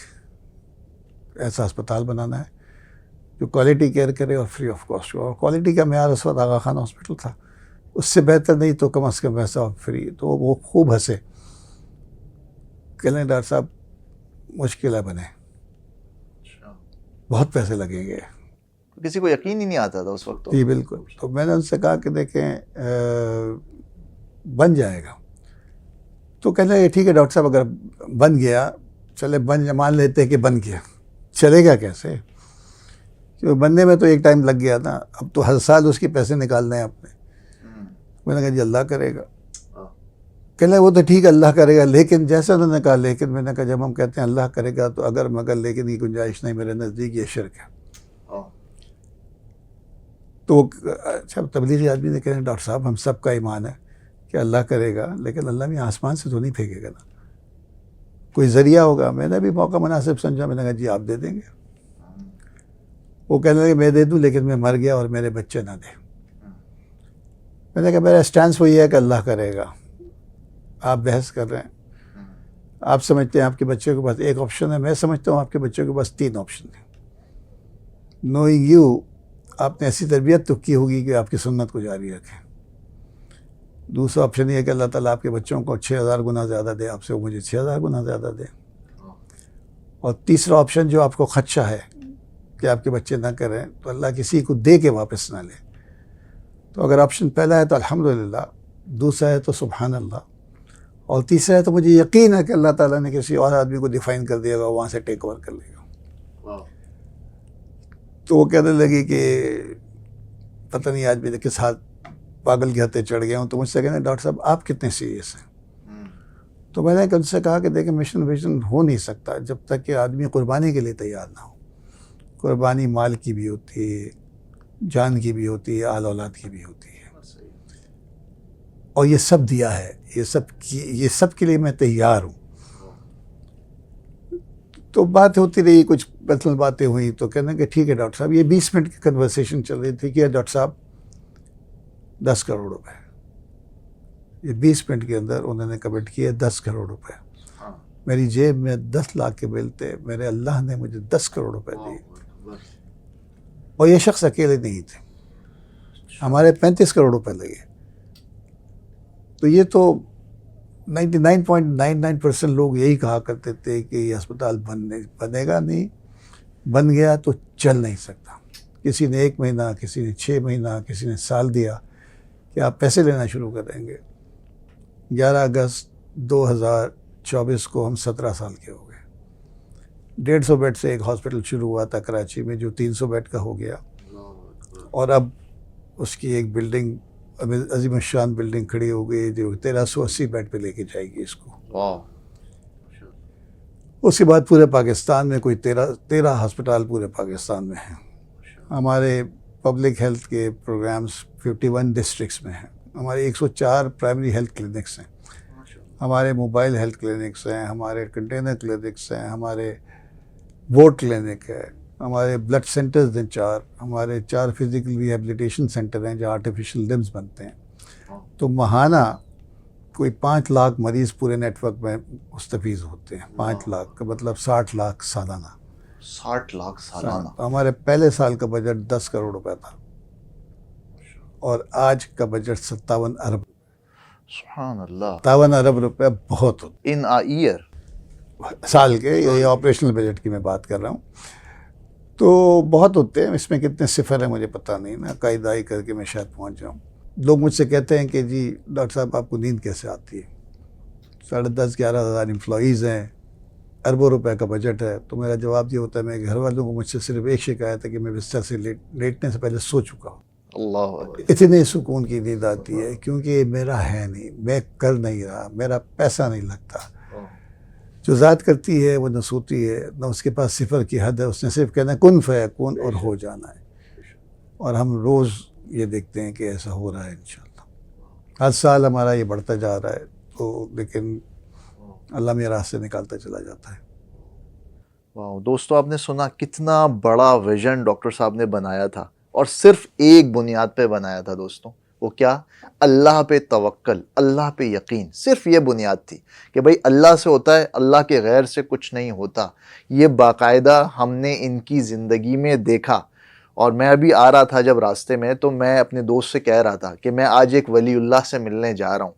ऐसा अस्पताल बनाना है जो क्वालिटी केयर करे और फ्री ऑफ कॉस्ट हो। और क्वालिटी का मेयार उस वक्त आगा खान हॉस्पिटल था, उससे बेहतर नहीं तो कम से कम वैसा फ्री। तो वो खूब हंसे, कहने डॉक्टर साहब मुश्किल है बने, बहुत पैसे लगेंगे। किसी को यकीन ही नहीं आता था उस वक्त तो। जी बिल्कुल। तो मैंने उनसे कहा कि देखें बन जाएगा। तो कहने लगे ठीक है डॉक्टर साहब, अगर बन गया चले, मान लेते हैं कि बन गया, चलेगा कैसे? क्योंकि बनने में तो एक टाइम लग गया था, अब तो हर साल उसके पैसे निकालने हैं अपने। मैंने कहा जी अल्लाह करेगा। कहने वो तो ठीक है अल्लाह करेगा, लेकिन जैसे उन्होंने कहा लेकिन, मैंने कहा जब हम कहते हैं अल्लाह करेगा तो अगर मगर लेकिन की गुंजाइश नहीं, मेरे नज़दीक ये शिर्क है। तो अच्छा तबलीगी आदमी ने कहा डॉक्टर साहब हम सब का ईमान है कि अल्लाह करेगा, लेकिन अल्लाह भी आसमान से तो नहीं फेंकेगा ना, कोई ज़रिया होगा। मैंने भी मौका मुनासिब समझा, मैंने कहा जी आप दे देंगे। वो कहने लगे मैं दे दूँ लेकिन मैं मर गया और मेरे बच्चे ना दें। मैंने कहा मेरा स्टैंस वही है कि अल्लाह करेगा। आप बहस कर रहे हैं, आप समझते हैं आपके बच्चे के पास एक ऑप्शन है, मैं समझता हूँ आपके बच्चों के पास 3 ऑप्शन हैं। नोइंग यू, आपने ऐसी तरबियत तो की होगी कि आपकी सुन्नत को जारी रखें। दूसरा ऑप्शन ये है कि अल्लाह ताला आपके बच्चों को 6000 गुना ज़्यादा दे आपसे, वो मुझे 6000 गुना ज़्यादा दे। और तीसरा ऑप्शन जो आपको खदशा है कि आपके बच्चे ना करें, तो अल्लाह किसी को दे के वापस ना ले। तो अगर ऑप्शन पहला है तो अल्हम्दुलिल्लाह, दूसरा है तो सुभान अल्लाह, और तीसरा है तो मुझे यकीन है कि अल्लाह ताला ने किसी और आदमी को डिफाइन कर दिएगा, वहाँ से टेक ओवर कर लेगा। तो वो कहने लगी कि पता नहीं आज भी किस हाथ पागल के हत्थे चढ़ गया हूँ। तो मुझसे कहने डॉक्टर साहब आप कितने सीरियस हैं? तो मैंने उनसे कहा कि देखिए मिशन विजन हो नहीं सकता जब तक कि आदमी कुर्बानी के लिए तैयार ना हो। कुर्बानी माल की भी होती है, जान की भी होती है, आल औलाद की भी होती है, और ये सब दिया है, ये सब के लिए मैं तैयार हूँ। तो बात होती रही, कुछ पर्सनल बातें हुई। तो कहने कि ठीक है डॉक्टर साहब, ये 20 मिनट की कन्वर्सेशन चल रही थी कि डॉक्टर साहब 10 करोड़ रुपए। ये 20 मिनट के अंदर उन्होंने कमिट किए 10 करोड़ रुपए। मेरी जेब में 10 लाख के बिल थे, मेरे अल्लाह ने मुझे 10 करोड़ रुपए दिए। और ये शख्स अकेले नहीं थे, हमारे 35 करोड़ रुपए लगे। तो ये तो 99.99% लोग यही कहा करते थे कि ये अस्पताल बनेगा नहीं, बन गया तो चल नहीं सकता। किसी ने 1 महीना, किसी ने 6 महीना, किसी ने साल दिया कि आप पैसे लेना शुरू कर देंगे। 11 अगस्त 2024 को हम 17 साल के हो गए। 150 बेड से एक हॉस्पिटल शुरू हुआ था कराची में, जो 300 बेड का हो गया, और अब उसकी एक बिल्डिंग, अजीम शान बिल्डिंग खड़ी हो गई जो 1380 बेड पे लेके जाएगी इसको। उसके बाद पूरे पाकिस्तान में कोई 13 हस्पताल पूरे पाकिस्तान में हैं। हमारे पब्लिक हेल्थ के प्रोग्राम्स 51 डिस्ट्रिक्ट्स में हैं। हमारे 104 प्राइमरी हेल्थ क्लिनिक्स हैं, हमारे मोबाइल हेल्थ क्लिनिक्स हैं, हमारे कंटेनर क्लिनिक्स हैं, हमारे वोट क्लिनिक है, हमारे ब्लड सेंटर्स हैं 4, हमारे 4 फिज़िकल रिहेबिलिटेशन सेंटर हैं जहाँ आर्टिफिशियल लिम्स बनते हैं। तो महाना कोई 5 लाख मरीज़ पूरे नेटवर्क में मुस्तफ़ीज़ होते हैं। 5 लाख का मतलब 60 लाख सालाना। 60 लाख सालाना। तो हमारे पहले साल का बजट 10 करोड़ रुपए था और आज का बजट 57 अरब। सुभान अल्लाह। 57 अरब रुपए बहुत होते इन अ ईयर, साल के, ये ऑपरेशनल बजट की मैं बात कर रहा हूँ। तो बहुत होते हैं, इसमें कितने सिफर है मुझे पता नहीं ना, कायदाई करके मैं शायद पहुँच जाऊँ। लोग मुझसे कहते हैं कि जी डॉक्टर साहब आपको नींद कैसे आती है? 10,500-11 हज़ार एम्प्लॉईज़ हैं, अरबों रुपए का बजट है। तो मेरा जवाब ये होता है, मेरे घर वालों को मुझसे सिर्फ एक शिकायत है कि मैं बिस्तर से लेटने से पहले सो चुका हूँ। अल्लाह अकबर। इतने सुकून की नींद आती है, क्योंकि मेरा है नहीं, मैं कर नहीं रहा, मेरा पैसा नहीं लगता। जो ज़ात करती है वो न सोती है, न उसके पास सिफर की हद है, उसने सिर्फ कहना है कुन फयकून और हो जाना है। और हम रोज़ ये देखते हैं कि ऐसा हो रहा है इंशाल्लाह। हर साल हमारा ये बढ़ता जा रहा है, तो लेकिन अल्लाह मेरे रास्ते निकालता चला जाता है। वाह दोस्तों, आपने सुना कितना बड़ा विजन डॉक्टर साहब ने बनाया था, और सिर्फ एक बुनियाद पे बनाया था दोस्तों। वो क्या? अल्लाह पे तवक्कल, अल्लाह पे यकीन। सिर्फ ये बुनियाद थी कि भाई अल्लाह से होता है, अल्लाह के गैर से कुछ नहीं होता। ये बाकायदा हमने इनकी ज़िंदगी में देखा। और मैं अभी आ रहा था जब रास्ते में, तो मैं अपने दोस्त से कह रहा था कि मैं आज एक वलीउल्लाह से मिलने जा रहा हूँ।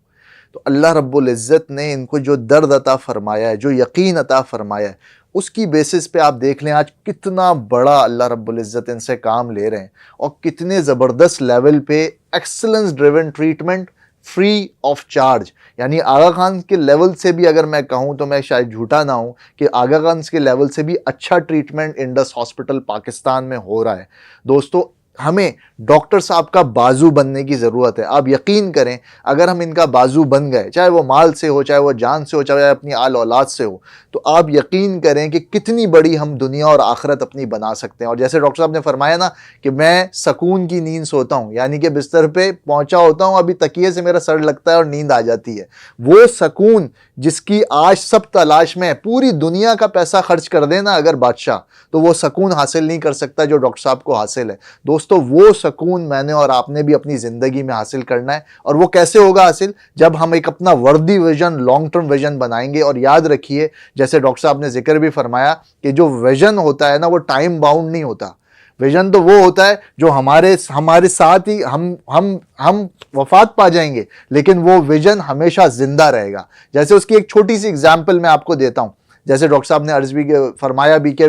तो अल्लाह रब्बुल इज़्ज़त ने इनको जो दर्द अता फरमाया है, जो यकीन अता फरमाया है, उसकी बेसिस पे आप देख लें आज कितना बड़ा अल्लाह रब्बुल इज़्ज़त इनसे काम ले रहे हैं, और कितने ज़बरदस्त लेवल पे excellence driven treatment free of charge. यानी आगा खान के लेवल से भी अगर मैं कहूँ तो मैं शायद झूठा ना हूँ कि आगा खान के लेवल से भी अच्छा ट्रीटमेंट इंडस हॉस्पिटल पाकिस्तान में हो रहा है। दोस्तों, हमें डॉक्टर साहब का बाजू बनने की ज़रूरत है। आप यकीन करें, अगर हम इनका बाजू बन गए, चाहे वो माल से हो, चाहे वो जान से हो, चाहे अपनी आल औलाद से हो, तो आप यकीन करें कि कितनी बड़ी हम दुनिया और आखिरत अपनी बना सकते हैं। और जैसे डॉक्टर साहब ने फरमाया ना कि मैं सकून की नींद सोता हूँ, यानी कि बिस्तर पे पहुंचा होता हूँ, अभी तकिए से मेरा सर लगता है और नींद आ जाती है। वो सकून जिसकी आज सब तलाश में है, पूरी दुनिया का पैसा खर्च कर देना अगर बादशाह, तो वो सकून हासिल नहीं कर सकता जो डॉक्टर साहब को हासिल है। दोस्तों, वो सकून मैंने और आपने भी अपनी ज़िंदगी में हासिल करना है। और वो कैसे होगा हासिल? जब हम एक अपना वर्दी विजन, लॉन्ग टर्म विजन बनाएंगे। और याद रखिए, जैसे डॉक्टर साहब ने जिक्र भी फरमाया कि जो विजन होता है ना, वो टाइम बाउंड नहीं होता। विजन तो वो होता है जो हमारे साथ ही हम वफात पा जाएंगे, लेकिन वो विजन हमेशा जिंदा रहेगा। जैसे उसकी एक छोटी सी एग्जाम्पल मैं आपको देता हूं। जैसे डॉक्टर साहब ने अर्ज भी फरमाया भी कि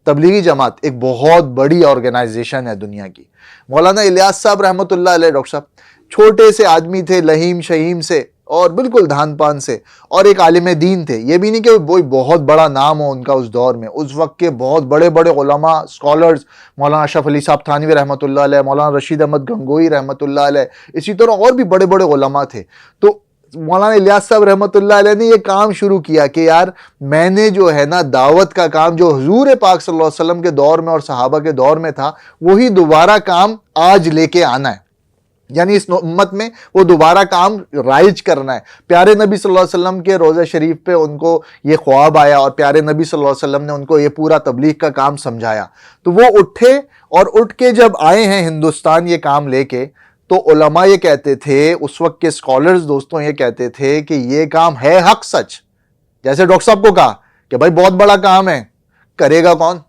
तबलीगी जमात एक बहुत बड़ी ऑर्गेनाइजेशन है दुनिया की। मौलाना इलियास साहब रहमतुल्लाह अलैह, डॉक्टर साहब छोटे से आदमी थे, लहीम शहीम से और बिल्कुल धान पान से, और एक आलिम दीन थे। ये भी नहीं कि वो बहुत बड़ा नाम हो उनका उस दौर में। उस वक्त के बहुत बड़े बड़े उलमा, स्कॉलर्स, मौलाना अशरफ अली साहब थानवी रहमतुल्लाह अलैह, मौलाना रशीद अहमद गंगोई रहमतुल्लाह अलैह, इसी तरह और भी बड़े बड़े उलमा थे। तो मौलाना इलियास साहब रहमतुल्लाह अलैह ने ये काम शुरू किया कि यार मैंने जो है ना दावत का काम जो हुजूर पाक सल्लल्लाहु अलैहि वसल्लम के दौर में और सहाबा के दौर में था, वही दोबारा काम आज लेके आना है। यानी इस उम्मत में वो दोबारा काम राइज करना है। प्यारे नबी सल्लल्लाहु अलैहि वसल्लम के रोज़ा शरीफ पे उनको ये ख्वाब आया, और प्यारे नबी सल्लल्लाहु अलैहि वसल्लम ने उनको ये पूरा तबलीग का काम समझाया। तो वो उठे, और उठ के जब आए हैं हिंदुस्तान ये काम लेके, तो उलमा ये कहते थे, उस वक्त के स्कॉलर्स दोस्तों ये कहते थे कि ये काम है हक सच। जैसे डॉक्टर साहब को कहा कि भाई बहुत बड़ा काम है, करेगा कौन?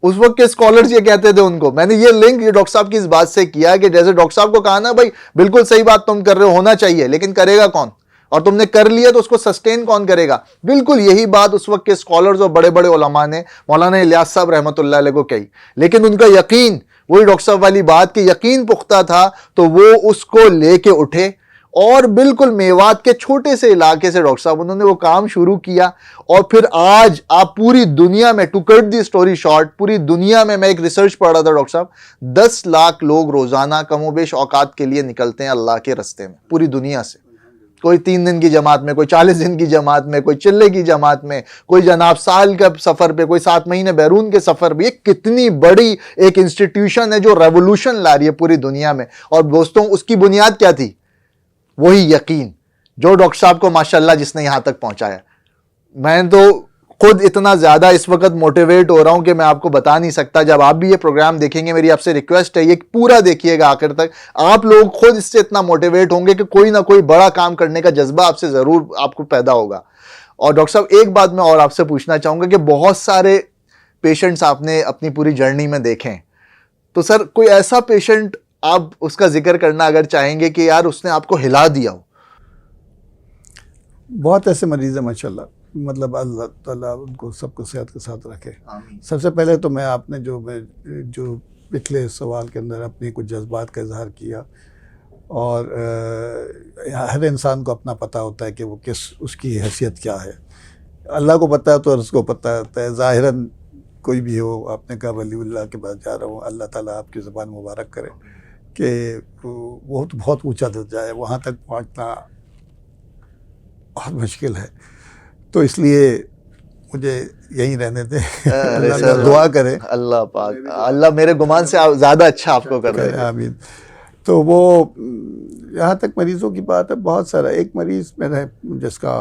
उस वक्त के स्कॉलर्स ये कहते थे उनको। मैंने ये लिंक ये डॉक्टर साहब की इस बात से किया कि जैसे डॉक्टर साहब को कहा ना, भाई बिल्कुल सही बात तुम कर रहे हो, होना चाहिए, लेकिन करेगा कौन? और तुमने कर लिया तो उसको सस्टेन कौन करेगा? बिल्कुल यही बात उस वक्त के स्कॉलर्स और बड़े बड़े उलमा ने मौलाना इलियास साहब रहमतुल्लाह अलैह को कही। लेकिन उनका यकीन, वही डॉक्टर साहब वाली बात कि यकीन पुख्ता था, तो वो उसको लेके उठे, और बिल्कुल मेवात के छोटे से इलाके से डॉक्टर साहब उन्होंने वो काम शुरू किया। और फिर आज आप पूरी दुनिया में, to cut the story short, पूरी दुनिया में, मैं एक रिसर्च पढ़ रहा था डॉक्टर साहब, 10 लाख लोग रोजाना कमोबेश औकात के लिए निकलते हैं अल्लाह के रस्ते में, पूरी दुनिया से। कोई 3 दिन की जमात में, कोई 40 दिन की जमात में, कोई चिल्ले की जमात में, कोई जनाब साल का सफर पे, कोई 7 महीने बैरून के सफर पे। ये कितनी बड़ी एक इंस्टीट्यूशन है जो रेवोल्यूशन ला रही है पूरी दुनिया में। और दोस्तों, उसकी बुनियाद क्या थी? वही यकीन जो डॉक्टर साहब को माशाल्लाह जिसने यहां तक पहुंचाया। मैं तो खुद इतना ज्यादा इस वक्त मोटिवेट हो रहा हूं कि मैं आपको बता नहीं सकता। जब आप भी ये प्रोग्राम देखेंगे, मेरी आपसे रिक्वेस्ट है ये पूरा देखिएगा आखिर तक। आप लोग खुद इससे इतना मोटिवेट होंगे कि कोई ना कोई बड़ा काम करने का जज्बा आपसे जरूर आपको पैदा होगा। और डॉक्टर साहब, एक बात मैं और आपसे पूछना चाहूंगा कि बहुत सारे पेशेंट्स आपने अपनी पूरी जर्नी में देखे हैं, तो सर कोई ऐसा पेशेंट आप उसका जिक्र करना अगर चाहेंगे कि यार उसने आपको हिला दिया हो? बहुत ऐसे मरीज़ हैं माशाल्लाह, मतलब अल्लाह ताला उनको सबको सेहत के साथ रखे। सबसे पहले तो मैं आपने जो पिछले सवाल के अंदर अपने कुछ जज्बात का इजहार किया, और हर इंसान को अपना पता होता है कि वो उसकी हैसियत क्या है। अल्लाह को पता है तो उसको पता होता है। ज़ाहिरन कोई भी हो, आपने कहा वलीउल्लाह के पास जा रहा हूँ, अल्लाह ताला आपकी ज़ुबान मुबारक करे। कि वो तो बहुत ऊंचा दर्जा है, वहाँ तक पहुँचना बहुत मुश्किल है। तो इसलिए मुझे यहीं रहने दें। अरे अल्लाह सर, दुआ करे, अल्लाह पाक, अल्लाह मेरे गुमान से ज़्यादा अच्छा आपको कर करे, दे। आमीन। तो वो यहाँ तक मरीज़ों की बात है, बहुत सारा। एक मरीज़ मेरा जिसका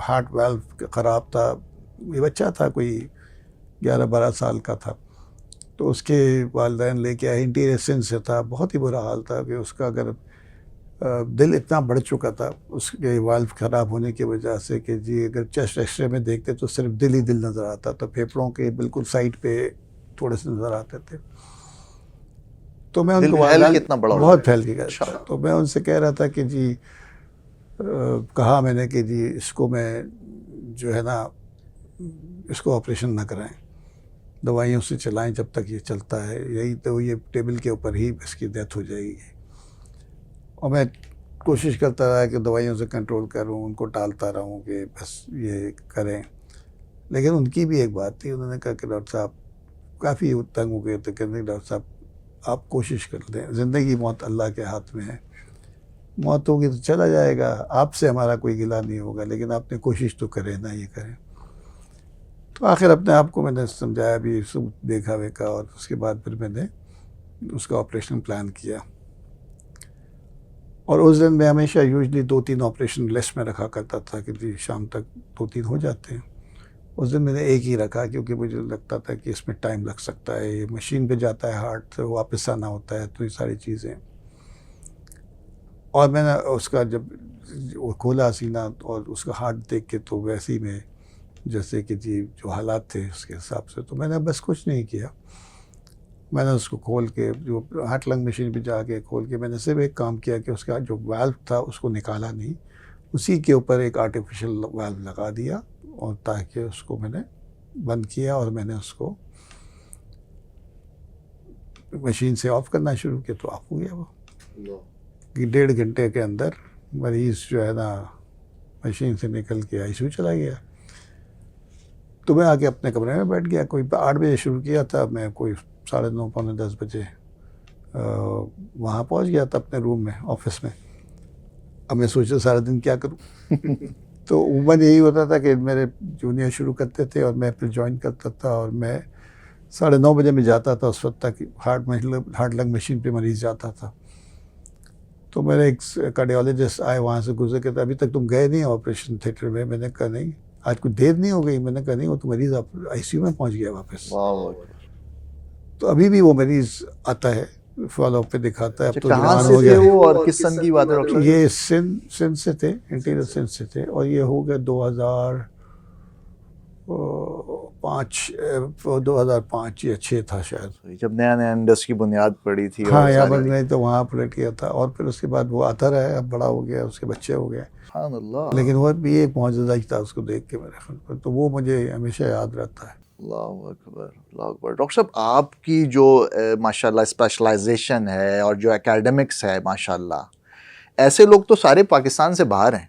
हार्ट वाल्व ख़राब था, ये बच्चा था कोई 11-12 साल का था, तो उसके वालिदैन लेके आए, इंटीरियर सिंध से था, बहुत ही बुरा हाल था कि उसका अगर दिल इतना बढ़ चुका था उसके वाल्व ख़राब होने की वजह से कि जी अगर चेस्ट एक्सरे में देखते तो सिर्फ दिल ही दिल नज़र आता, तो फेफड़ों के बिल्कुल साइड पे थोड़े से नज़र आते थे। तो मैं दिल उनको फैल कितना बड़ा हो बहुत गया? फैल गया। अच्छा। तो मैं उनसे कह रहा था कि जी कहा मैंने कि जी इसको मैं जो है ना, इसको ऑपरेशन ना कराएं, दवाइयों से चलाएं जब तक ये चलता है, यही तो ये टेबल के ऊपर ही इसकी डेथ हो जाएगी। और मैं कोशिश करता रहा कि दवाइयों से कंट्रोल करूं, उनको टालता रहूं कि बस ये करें। लेकिन उनकी भी एक बात थी, उन्होंने कहा कि डॉक्टर साहब, काफ़ी तंग हो गए थे, कहने डॉक्टर साहब आप कोशिश कर दें, ज़िंदगी मौत अल्लाह के हाथ में है, मौत होगी तो चला जाएगा, आपसे हमारा कोई गिला नहीं होगा, लेकिन आपने कोशिश तो करें ना, ये करें। तो आखिर अपने आप को मैंने समझाया भी, सब देखा वेखा, और उसके बाद फिर मैंने उसका ऑपरेशन प्लान किया। और उस दिन मैं हमेशा यूजली 2-3 ऑपरेशन लिस्ट में रखा करता था कि जी शाम तक 2-3 हो जाते हैं। उस दिन मैंने एक ही रखा क्योंकि मुझे लगता था कि इसमें टाइम लग सकता है, ये मशीन पे जाता है हार्ट, तो वापस आना होता है, तो ये सारी चीज़ें। और मैंने उसका जब वो खोला सीना और उसका हार्ट देख के, तो वैसे ही में जैसे कि जी जो हालात थे उसके हिसाब से, तो मैंने बस कुछ नहीं किया, मैंने उसको खोल के, जो हार्ट लंग मशीन पे जाके खोल के, मैंने सिर्फ एक काम किया कि उसका जो वाल्व था उसको निकाला नहीं, उसी के ऊपर एक आर्टिफिशियल वाल्व लगा दिया, और ताकि उसको मैंने बंद किया, और मैंने उसको मशीन से ऑफ़ करना शुरू किया, तो ऑफ हो गया वो कि 1.5 घंटे के अंदर मरीज़ जो है ना मशीन से निकल के आईसीयू चला गया। तो मैं आके अपने कमरे में बैठ गया, कोई 8 बजे शुरू किया था, मैं कोई 9:30 पौने 10 बजे वहाँ पहुँच गया था अपने रूम में, ऑफिस में। अब मैं सोचा सारा दिन क्या करूँ। तो उम्र यही होता था कि मेरे जूनियर शुरू करते थे और मैं फिर ज्वाइन करता था, और मैं 9:30 बजे में जाता था, उस वक्त तक हार्ट लंग मशीन पे मरीज़ जाता था। तो मेरे एक कार्डियोलॉजिस्ट आए, वहाँ से गुजर के, अभी तक तुम गए नहीं ऑपरेशन थिएटर में? मैंने कहा नहीं। आज कुछ देर नहीं हो गई? मैंने कहा नहीं, वो तो मरीज़ आईसीयू में पहुँच गया वापस। तो अभी भी वो मरीज़ आता है, फॉलो पे दिखाता है। अब तो कहाँ जवान से हो थे गया। वो और किस सन की बात है डॉक्टर? ये सिंध से थे, इंटीरियर सिंध से थे, और ये हो गया 2005 या 6 था शायद, जब नया नया इंडस्ट्री की बुनियाद पड़ी थी। हाँ, और यहाँ सारी बन गई, तो वहाँ पलट गया था, और फिर उसके बाद वो आता रहा, अब बड़ा हो गया, उसके बच्चे हो गए। सुभान अल्लाह। लेकिन वो भी एक मौजूदा ही था उसको देख के मेरे ख्याल पर, तो वो मुझे हमेशा याद रहता है। अल्लाहु अकबर, अल्लाहु अकबर। डॉक्टर साहब, आपकी जो माशाल्लाह स्पेशलाइजेशन है और जो एकेडमिक्स है माशाल्लाह, ऐसे लोग तो सारे पाकिस्तान से बाहर हैं।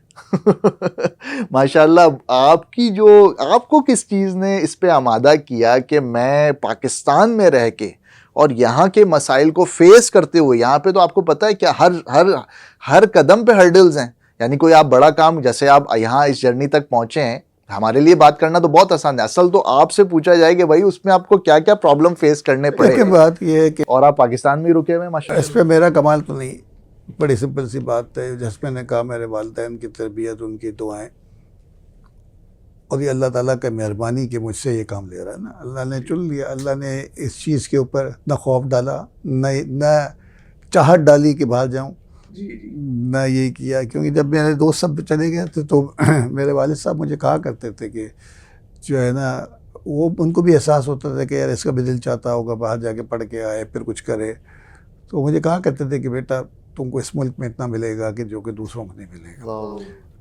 माशाल्लाह, आपकी जो, आपको किस चीज़ ने इस पे आमादा किया कि मैं पाकिस्तान में रह के और यहाँ के मसाइल को फेस करते हुए, यहाँ पे तो आपको पता है क्या, हर हर हर कदम पे हर्डल्स हैं। यानी कोई आप बड़ा काम, जैसे आप यहाँ इस जर्नी तक पहुँचे हैं, हमारे लिए बात करना तो बहुत आसान है, असल तो आपसे पूछा जाए कि भाई उसमें आपको क्या क्या प्रॉब्लम फेस करने पड़े। लेकिन बात यह है कि और आप पाकिस्तान में रुके हुए हैं माशाल्लाह। इस पे मेरा कमाल तो नहीं, बड़ी सिंपल सी बात है, जैसे मैंने कहा, मेरे वालिदैन की तरबियत, उनकी दुआएं, और ये अल्लाह ताला का मेहरबानी कि मुझसे ये काम ले रहा है ना, अल्लाह ने चुन लिया, अल्लाह ने इस चीज़ के ऊपर न खौफ डाला, न चाहत डाली कि बाहर जाऊँ, ना ये किया। क्योंकि जब मेरे दोस्त सब चले गए थे, तो मेरे वालिद साहब मुझे कहा करते थे कि जो है ना, वो उनको भी एहसास होता था कि यार इसका भी दिल चाहता होगा बाहर जाके पढ़ के आए, फिर कुछ करे। तो मुझे कहा करते थे कि बेटा तुमको इस मुल्क में इतना मिलेगा कि जो कि दूसरों को नहीं मिलेगा।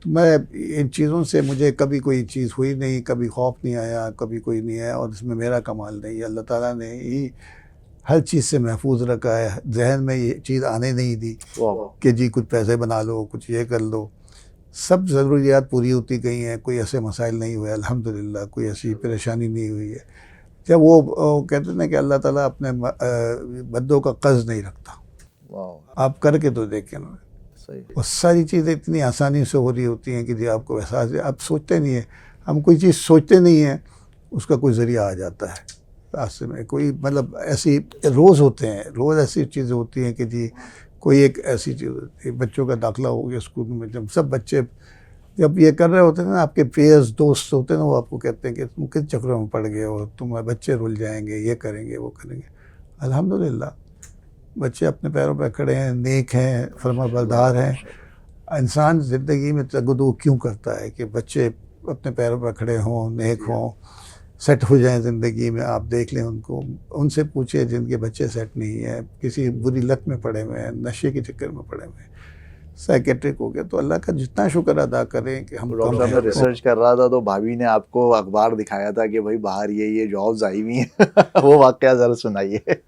तो मैं इन चीज़ों से, मुझे कभी कोई चीज़ हुई नहीं, कभी खौफ नहीं आया, कभी कोई नहीं आया, और इसमें मेरा कमाल नहीं, अल्लाह ताला ने ही हर चीज़ से महफूज रखा है। जहन में ये चीज़ आने नहीं दी कि जी कुछ पैसे बना लो, कुछ ये कर लो। सब ज़रूरियात पूरी होती गई हैं, कोई ऐसे मसाइल नहीं हुए अल्हम्दुलिल्लाह, कोई ऐसी परेशानी नहीं हुई है। जब वो कहते हैं कि अल्लाह ताला अपने बंदों का कर्ज नहीं रखता, वाह, आप करके तो देखें ना, सही। और सारी चीज़ें इतनी आसानी से हो रही होती हैं कि जी आपको एहसास है, आप सोचते नहीं है, हम कोई चीज़ सोचते नहीं है, उसका कोई ज़रिया आ जाता है रास्ते में। कोई मतलब ऐसी रोज़ होते हैं, रोज़ ऐसी चीज़ें होती हैं कि जी कोई एक ऐसी चीज़ होती है, बच्चों का दाखिला हो गया स्कूल में, जब सब बच्चे जब ये कर रहे होते हैं ना, आपके पेयर्स दोस्त होते हैं ना, वो आपको कहते हैं कि तुम किस चक्रों में पड़ गए हो, तुम्हारे बच्चे रुल जाएंगे, ये करेंगे वो करेंगे। अल्हम्दुलिल्लाह बच्चे अपने पैरों पर खड़े हैं, नेक हैं, फरमाबरदार हैं। इंसान ज़िंदगी में तगदो क्यों करता है कि बच्चे अपने पैरों पर खड़े हों, नेक हों, सेट हो जाएं ज़िंदगी में। आप देख लें उनको, उनसे पूछिए जिनके बच्चे सेट नहीं है, किसी बुरी लत में पड़े हुए हैं, नशे के चक्कर में पड़े हुए हैं, साइकेट्रिक हो गया, तो अल्लाह का जितना शुक्र अदा करें कि हम डॉक्टर साहब, मैं रिसर्च कर रहा था तो भाभी ने आपको अखबार दिखाया था कि भाई बाहर ये जॉब्स आई हुई हैं। वो वाकया ज़रा सुनाइए।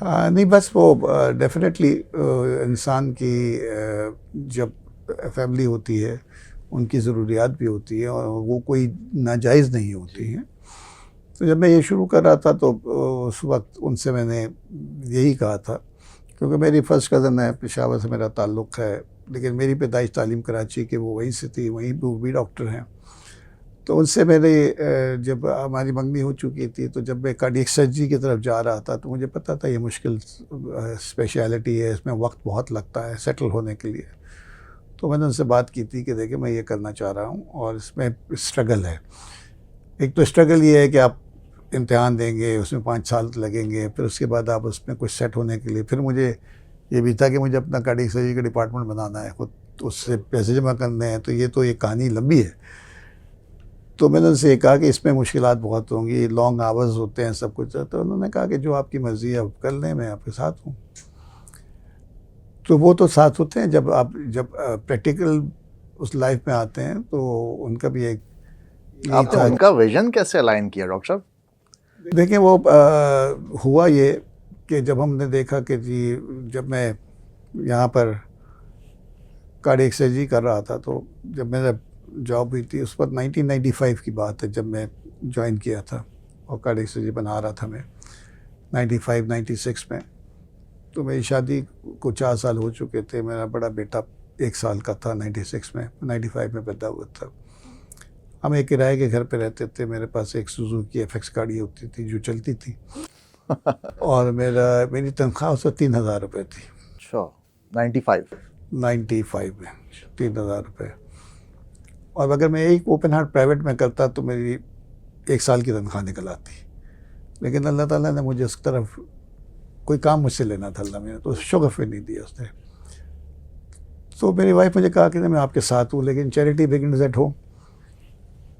नहीं बस वो डेफिनेटली इंसान की जब फैमिली होती है, उनकी ज़रूरियात भी होती है और वो कोई नाजायज़ नहीं होती हैं। तो जब मैं ये शुरू कर रहा था तो उस वक्त उनसे मैंने यही कहा था, क्योंकि मेरी फ़र्स्ट कज़न है, पेशावर से मेरा ताल्लुक़ है, लेकिन मेरी पैदाइश तालीम कराची के, वो वहीं से थी, वहीं वो भी डॉक्टर हैं। तो उनसे मेरे जब हमारी मंगनी हो चुकी थी, तो जब मैं कार्डियक सर्जरी की तरफ जा रहा था, तो मुझे पता था ये मुश्किल स्पेशलिटी है, इसमें वक्त बहुत लगता है सेटल होने के लिए। तो मैंने उनसे बात की थी कि देखिए मैं ये करना चाह रहा हूँ और इसमें स्ट्रगल है। एक तो स्ट्रगल ये है कि आप इम्तिहान देंगे, उसमें 5 साल लगेंगे, फिर उसके बाद आप उसमें कुछ सेट होने के लिए, फिर मुझे ये भी था कि मुझे अपना कार्डियक सर्जरी का डिपार्टमेंट बनाना है खुद, तो उससे पैसे जमा करने हैं, तो ये कहानी लंबी है। तो मैंने उनसे ये कहा कि इसमें मुश्किलात बहुत होंगी, लॉन्ग आवर्स होते हैं, सब कुछ। तो उन्होंने कहा कि जो आपकी मर्ज़ी है आप कर लें, मैं आपके साथ हूँ। तो वो तो साथ होते हैं जब आप प्रैक्टिकल उस लाइफ में आते हैं, तो उनका भी एक आपने उनका विजन कैसे अलाइन किया डॉक्टर साहब? देखिए वो हुआ ये कि जब हमने देखा कि जी जब मैं यहाँ पर कार्डियक सर्जरी कर रहा था, तो जब मेरा जॉब हुई थी उस वक्त 1995 की बात है, जब मैं ज्वाइन किया था और कार्डियक सर्जरी बना रहा था मैं 95-96 में। तो मेरी शादी को 4 साल हो चुके थे, मेरा बड़ा बेटा 1 साल का था 96 में, 95 में पैदा हुआ था। हम एक किराए के घर पे रहते थे, मेरे पास एक सुजुकी FX गाड़ी होती थी जो चलती थी और मेरी तनख्वाह उस वक्त 3000 रुपये थी। अच्छा, 95 में 3000 रुपये। और अगर मैं एक ओपन हार्ट प्राइवेट में करता तो मेरी 1 साल की तनख्वाह निकल आती। लेकिन अल्लाह ताला ने मुझे उस तरफ कोई काम मुझसे लेना था, अल्लाह ने तो शौक़ नहीं दिया उसने। तो मेरी वाइफ मुझे कहा कि मैं आपके साथ हूँ, लेकिन चैरिटी बिगिन्स एट होम,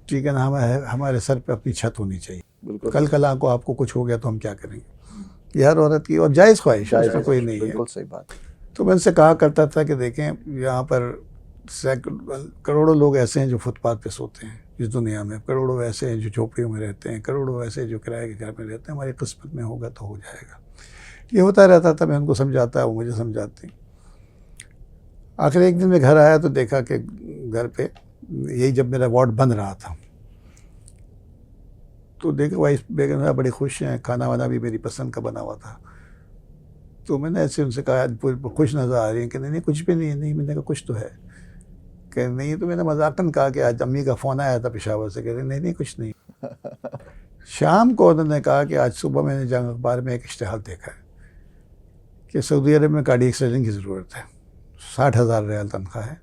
ठीक है ना, हमारे सर पे अपनी छत होनी चाहिए। बिल्कुल। कल को आपको कुछ हो गया तो हम क्या करेंगे? ये हर औरत की और जायज़ ख्वाहिश है, उसमें कोई नहीं है। बिल्कुल सही बात। तो मैं उनसे कहा करता था कि देखें यहाँ पर करोड़ों लोग ऐसे हैं जो फुटपाथ पे सोते हैं इस दुनिया में, करोड़ों ऐसे हैं जो झोपड़ियों में रहते हैं, करोड़ों ऐसे जो किराए के घर में रहते हैं। हमारी किस्मत में होगा तो हो जाएगा। ये होता रहता था, मैं उनको समझाता, वो मुझे समझाती। आखिर एक दिन मैं घर आया तो देखा कि घर पे यही जब मेरा वार्ड बन रहा था, तो देखा वाइफ बेगम बड़ी खुश हैं, खाना वाना भी मेरी पसंद का बना हुआ था। तो मैंने ऐसे उनसे कहा, खुश नज़र आ रही हैं कि नहीं कुछ भी नहीं है। नहीं, मैंने कहा कुछ तो है। कह नहीं, तो मैंने मजाकन कहा कि आज अम्मी का फ़ोन आया था पेशावर से, कह रहे नहीं कुछ नहीं। शाम को उन्होंने कहा कि आज सुबह मैंने जंग अखबार में एक इश्तिहार देखा है कि सऊदी अरब में कार्डियक सर्जन की ज़रूरत है, 60,000 रियाल तनख्वाह है,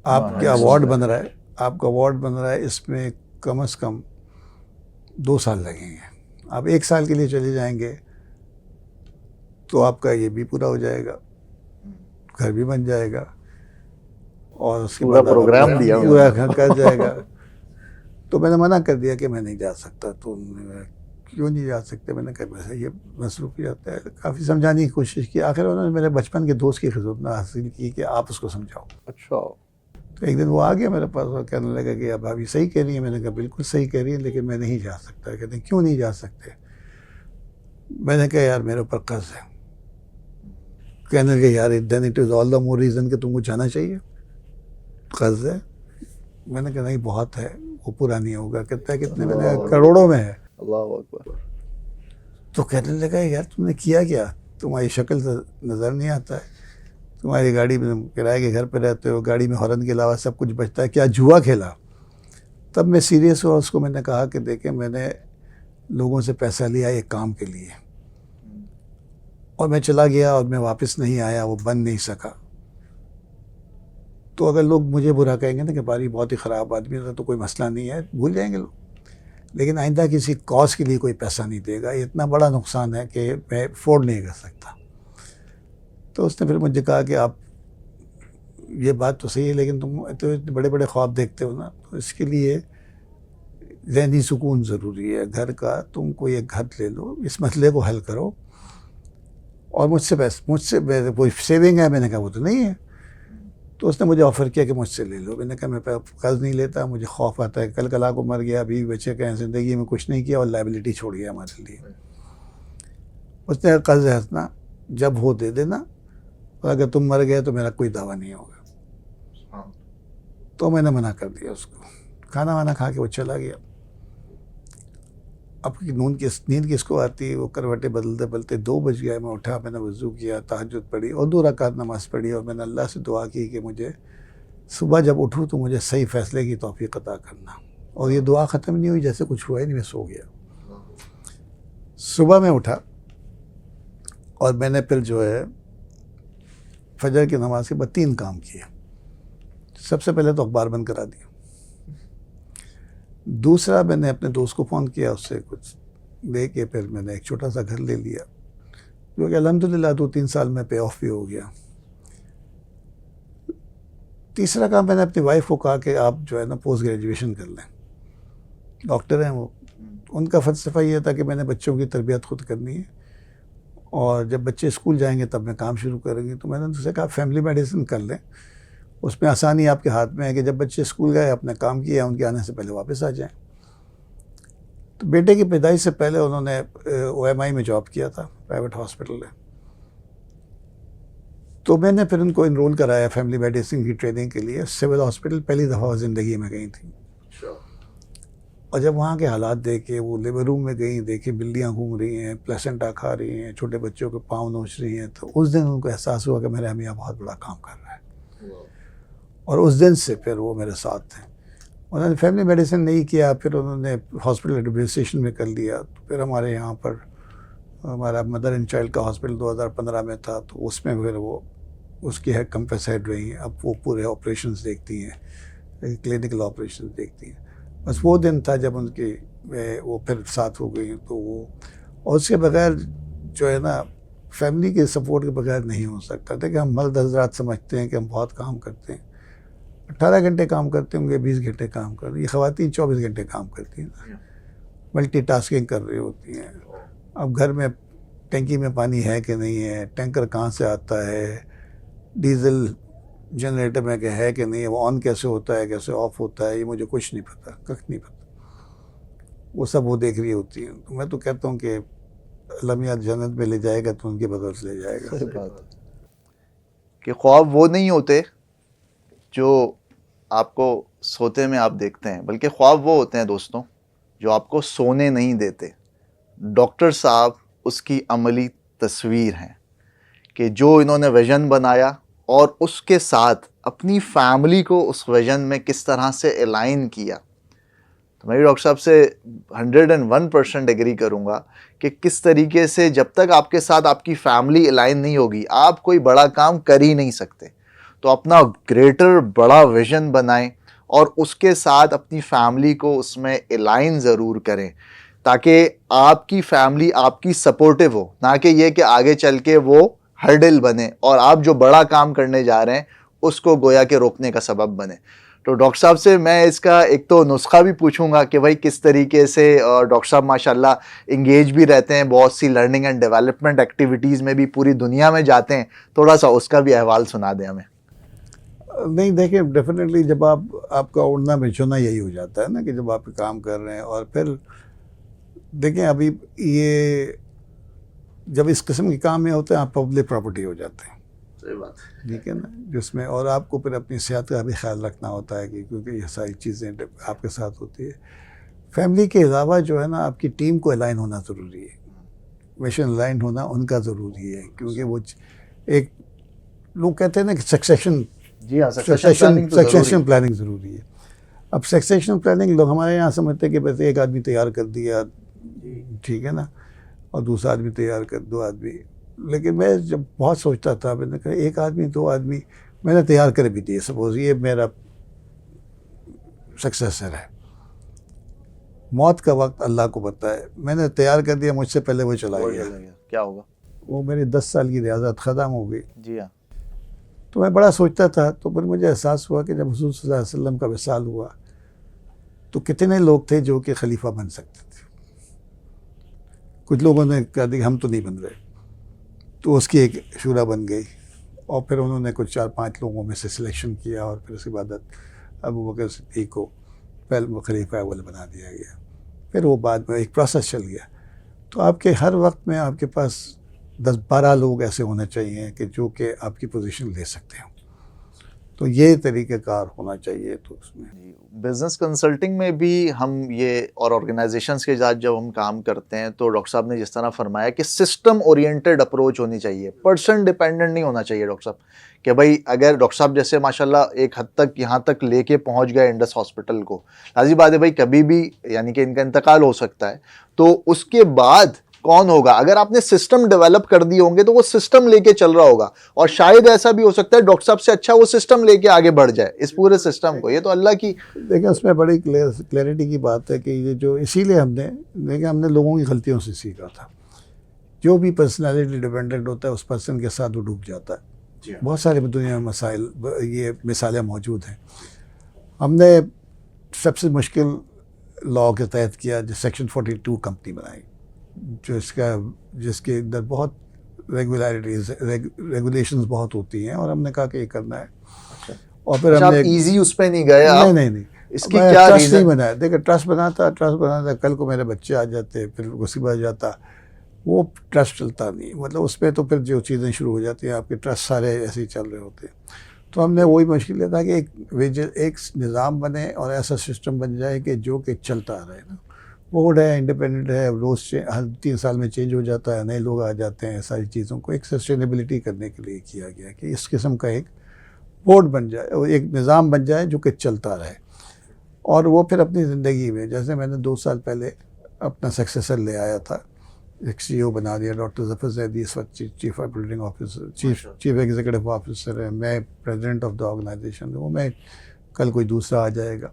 आपका वार्ड बन रहा है, इसमें कम से कम 2 साल लगेंगे। आप 1 साल के लिए चले जाएंगे तो आपका ये भी पूरा हो जाएगा, घर भी बन जाएगा और उसके बाद प्रोग्राम दिया पूरा कर जाएगा। तो मैंने मना कर दिया कि मैं नहीं जा सकता। तो क्यों नहीं जा सकते? मैंने कहा वैसे ये मसरूफियत है। काफ़ी समझाने की कोशिश की, आखिर उन्होंने मेरे बचपन के दोस्त की खिदमत हासिल की कि आप उसको समझाओ। अच्छा। तो एक दिन वो आ गया मेरे पास और कहने लगा कि अब भाभी सही कह रही है। मैंने कहा बिल्कुल सही कह रही है, लेकिन मैं नहीं जा सकता। कहते हैं क्यों नहीं जा सकते? मैंने कहा यार मेरे ऊपर कर्ज है। कहने लगे यार then it is all the more reason कि तुमको जाना चाहिए, कर्ज है। मैंने कहा नहीं बहुत है, वो पूरा नहीं होगा। कहता है कितने? मैंने करोड़ों में है। अल्लाह अकबर। तो कहने लगा यार तुमने किया क्या? तुम्हारी शक्ल से नज़र नहीं आता है, तुम्हारी गाड़ी में किराए के घर पे रहते हो, गाड़ी में हॉर्न के अलावा सब कुछ बचता है, क्या जुआ खेला? तब मैं सीरियस हुआ, उसको मैंने कहा कि देखें, मैंने लोगों से पैसा लिया एक काम के लिए और मैं चला गया और मैं वापस नहीं आया, वो बन नहीं सका। तो अगर लोग मुझे बुरा कहेंगे ना कि बारी बहुत ही ख़राब आदमी था, तो कोई मसला नहीं है, भूल जाएंगे लोग, लेकिन आइंदा किसी कॉज के लिए कोई पैसा नहीं देगा, ये इतना बड़ा नुकसान है कि मैं अफोर्ड नहीं कर सकता। तो उसने फिर मुझे कहा कि आप, ये बात तो सही है, लेकिन तुम तो इतने बड़े बड़े ख्वाब देखते हो ना, तो इसके लिए ज़हनी सुकून ज़रूरी है घर का। तुम कोई एक घर ले लो, इस मसले को हल करो और मुझसे कोई सेविंग है? मैंने कहा वो तो नहीं है। तो उसने मुझे ऑफ़र किया कि मुझसे ले लो। मैंने कहा मैं कर्ज़ नहीं लेता, मुझे खौफ आता है, कल कला को मर गया, बीवी बच्चे कहें ज़िंदगी में कुछ नहीं किया और लायबिलिटी छोड़ गया हमारे लिए। उसने कहा कर्ज़ है ना, जब हो दे देना, और अगर तुम मर गए तो मेरा कोई दावा नहीं होगा। तो मैंने मना कर दिया उसको। खाना वाना खा के वो चला गया। अब नींद किसको आती है? वो करवटें बदलते बदलते 2 बज गया। मैं उठा, मैंने वज़ू किया, तहज्जुद पढ़ी और 2 रकात नमाज़ पढ़ी और मैंने अल्लाह से दुआ की कि मुझे सुबह जब उठूँ तो मुझे सही फ़ैसले की तौफ़ीक़ अता करना। और ये दुआ ख़त्म नहीं हुई, जैसे कुछ हुआ ही नहीं, मैं सो गया। सुबह मैं उठा और मैंने फिर जो है फजर की नमाज़ के बाद 3 काम किए। सबसे पहले तो अखबार बंद करा दिया। दूसरा, मैंने अपने दोस्त को फ़ोन किया, उससे कुछ ले के फिर मैंने एक छोटा सा घर ले लिया, जो कि अल्हम्दुलिल्लाह 2-3 साल में पे ऑफ भी हो गया। तीसरा काम, मैंने अपनी वाइफ को कहा कि आप जो है ना पोस्ट ग्रेजुएशन कर लें। डॉक्टर हैं वो, उनका फ़लसफ़ा ये था कि मैंने बच्चों की तरबियत खुद करनी है और जब बच्चे स्कूल जाएंगे तब मैं काम शुरू करेंगे। तो मैंने उनसे कहा फैमिली मेडिसिन कर लें, उसमें आसानी आपके हाथ में है कि जब बच्चे स्कूल गए, अपना काम किया, उनके आने से पहले वापस आ जाएं। तो बेटे की पैदाइश से पहले उन्होंने OMI में जॉब किया था, प्राइवेट हॉस्पिटल में। तो मैंने फिर उनको इनरोल कराया फैमिली मेडिसिन की ट्रेनिंग के लिए। सिविल हॉस्पिटल पहली दफ़ा ज़िंदगी में गई थी। और जब वहाँ के हालात देखे, वो लेबर रूम में गई, देखे बिल्लियाँ घूम रही हैं, प्लेसेंटा खा रही हैं, छोटे बच्चों के पाँव नोच रही हैं, तो उस दिन उनको एहसास हुआ कि मेरा मियाँ बहुत बड़ा काम कर रहा है। और उस दिन से फिर वो मेरे साथ थे। उन्होंने फैमिली मेडिसिन नहीं किया, फिर उन्होंने हॉस्पिटल एडमिनिस्ट्रेशन में कर लिया। तो फिर हमारे यहाँ पर हमारा मदर एंड चाइल्ड का हॉस्पिटल 2015 में था, तो उसमें फिर वो उसकी हेड कंप्रेस हेड रही हैं। अब वो पूरे ऑपरेशंस देखती हैं, क्लिनिकल ऑपरेशंस देखती हैं। बस वो दिन था जब उनकी वो फिर साथ हो गई। तो वो, और उसके बगैर जो है ना, फैमिली के सपोर्ट के बगैर नहीं हो सकता। देखिए, हम मर्द हज़रात समझते हैं कि हम बहुत काम करते हैं, 18 घंटे काम करते होंगे, 20 घंटे काम कर रही है। ख़वातीन 24 घंटे काम करती हैं, मल्टीटास्किंग कर रही होती हैं। अब घर में टंकी में पानी है कि नहीं है, टैंकर कहाँ से आता है, डीज़ल जनरेटर में क्या है कि नहीं है, वो ऑन कैसे होता है, कैसे ऑफ होता है, ये मुझे कुछ नहीं पता, कख नहीं पता। वो सब वो देख रही होती हैं। तो मैं तो कहता हूँ कि अल्लाह मियां जन्नत में ले जाएगा तो उनकी बदौलत से ले जाएगा। सही बात कि ख्वाब वो नहीं होते जो आपको सोते में आप देखते हैं, बल्कि ख्वाब वो होते हैं दोस्तों जो आपको सोने नहीं देते। डॉक्टर साहब उसकी अमली तस्वीर हैं कि जो इन्होंने विज़न बनाया और उसके साथ अपनी फैमिली को उस विज़न में किस तरह से अलाइन किया। तो मैं डॉक्टर साहब से 101% एग्री करूँगा कि किस तरीके से जब तक आपके साथ आपकी फैमिली अलाइन नहीं होगी, आप कोई बड़ा काम कर ही नहीं सकते। तो अपना ग्रेटर बड़ा विज़न बनाएं और उसके साथ अपनी फैमिली को उसमें अलाइन ज़रूर करें, ताकि आपकी फैमिली आपकी सपोर्टिव हो, ना कि ये कि आगे चल के वो हर्डल बने और आप जो बड़ा काम करने जा रहे हैं उसको गोया के रोकने का सबब बने। तो डॉक्टर साहब से मैं इसका एक तो नुस्खा भी पूछूंगा कि भाई किस तरीके से डॉक्टर साहब माशाल्लाह इंगेज भी रहते हैं, बहुत सी लर्निंग एंड डेवलपमेंट एक्टिविटीज़ में भी पूरी दुनिया में जाते हैं, थोड़ा सा उसका भी अहवाल सुना दें हमें। नहीं, देखिए, डेफिनेटली जब आपका उड़ना बिछोना यही हो जाता है ना कि जब आप काम कर रहे हैं, और फिर देखें अभी ये जब इस किस्म के काम में होते हैं आप पब्लिक प्रॉपर्टी हो जाते हैं। सही बात, ठीक है ना, जिसमें और आपको फिर अपनी सेहत का भी ख्याल रखना होता है कि क्योंकि ये सारी चीज़ें आपके साथ होती है। फैमिली के अलावा जो है ना, आपकी टीम को अलाइन होना ज़रूरी है। मिशन अलाइन होना उनका ज़रूरी है, क्योंकि वो एक लोग कहते हैं ना कि सक्सेशन जी हाँ, सक्सेशन प्लानिंग ज़रूरी है। अब सक्सेशन प्लानिंग लोग हमारे यहाँ समझते हैं कि बस एक आदमी तैयार कर दिया, ठीक है ना, और दूसरा आदमी तैयार कर, 2 आदमी। लेकिन मैं जब बहुत सोचता था, मैंने कहा 1 आदमी 2 आदमी मैंने तैयार कर भी दिए, सपोज ये मेरा सक्सेसर है, मौत का वक्त अल्लाह को पता है, मैंने तैयार कर दिया, मुझसे पहले वो चला गया, क्या होगा? वो मेरी 10 साल की रियाजत ख़त्म हो गई। जी हाँ। तो मैं बड़ा सोचता था, तो फिर मुझे एहसास हुआ कि जब हुज़ूर सल्लल्लाहु अलैहि वसल्लम का विसाल हुआ तो कितने लोग थे जो कि खलीफा बन सकते थे। कुछ लोगों ने कहा कि हम तो नहीं बन रहे, तो उसकी एक शूरा बन गई, और फिर उन्होंने कुछ 4-5 लोगों में से सिलेक्शन किया, और फिर उसके बाद अबू बकर सिद्दीक़ को पहले खलीफा अव्वल बना दिया गया। फिर वो बाद में एक प्रोसेस चल गया। तो आपके हर वक्त में आपके पास 10-12 लोग ऐसे होने चाहिए कि जो कि आपकी पोजीशन ले सकते हो। तो ये तरीक़ेकार होना चाहिए। तो उसमें बिज़नेस कंसल्टिंग में भी हम ये, और ऑर्गेनाइजेशंस के साथ जब हम काम करते हैं, तो डॉक्टर साहब ने जिस तरह फरमाया कि सिस्टम ओरिएंटेड अप्रोच होनी चाहिए, पर्सन डिपेंडेंट नहीं होना चाहिए डॉक्टर साहब। कि भाई अगर डॉक्टर साहब जैसे माशाल्लाह एक हद तक यहाँ तक लेके पहुँच गए इंडस हॉस्पिटल को, लाज़ी बात है भाई कभी भी यानी कि इनका इंतकाल हो सकता है, तो उसके बाद कौन होगा? अगर आपने सिस्टम डेवलप कर दिए होंगे तो वो सिस्टम लेके चल रहा होगा, और शायद ऐसा भी हो सकता है डॉक्टर साहब से अच्छा वो सिस्टम लेके आगे बढ़ जाए इस पूरे सिस्टम को। ये तो अल्लाह की, देखिए उसमें बड़ी क्लैरिटी की बात है कि ये जो, इसीलिए हमने लोगों की गलतियों से सीखा था। जो भी पर्सनैलिटी डिपेंडेंट होता है उस पर्सन के साथ वो डूब जाता है। बहुत सारे दुनिया में मसाइल, ये मिसालें मौजूद हैं। हमने सबसे मुश्किल लॉ के तहत किया, जो सेक्शन 42 कंपनी बनाई, जिसके अंदर बहुत रेगुलेशंस बहुत होती हैं, और हमने कहा कि ये करना है। और फिर हमने इजी उस पे नहीं गए आप? नहीं इसकी क्या ट्रस्ट नहीं बनाया। देखिए ट्रस्ट बनाता, कल को मेरे बच्चे आ जाते, फिर उसी बार जाता, वो ट्रस्ट चलता नहीं। मतलब उस पर तो फिर जो चीज़ें शुरू हो जाती हैं, आपके ट्रस्ट सारे ऐसे ही चल रहे होते हैं। तो हमने वही मुश्किल था कि एक निज़ाम बने और ऐसा सिस्टम बन जाए कि जो कि चलता रहे ना। बोर्ड है, इंडिपेंडेंट है, रोज़ हर 3 साल में चेंज हो जाता है, नए लोग आ जाते हैं। सारी चीज़ों को एक सस्टेनेबिलिटी करने के लिए किया गया कि इस किस्म का एक बोर्ड बन जाए, और एक निज़ाम बन जाए जो कि चलता रहे। और वो फिर अपनी ज़िंदगी में, जैसे मैंने 2 साल पहले अपना सक्सेसर ले आया था, एक CEO बना दिया, डॉक्टर ज़फ़र ज़ैदी इस वक्त chief operating officer, chief executive officer है। मैं प्रेसिडेंट ऑफ द ऑर्गेनाइजेशन हूँ। मैं कल कोई दूसरा आ जाएगा,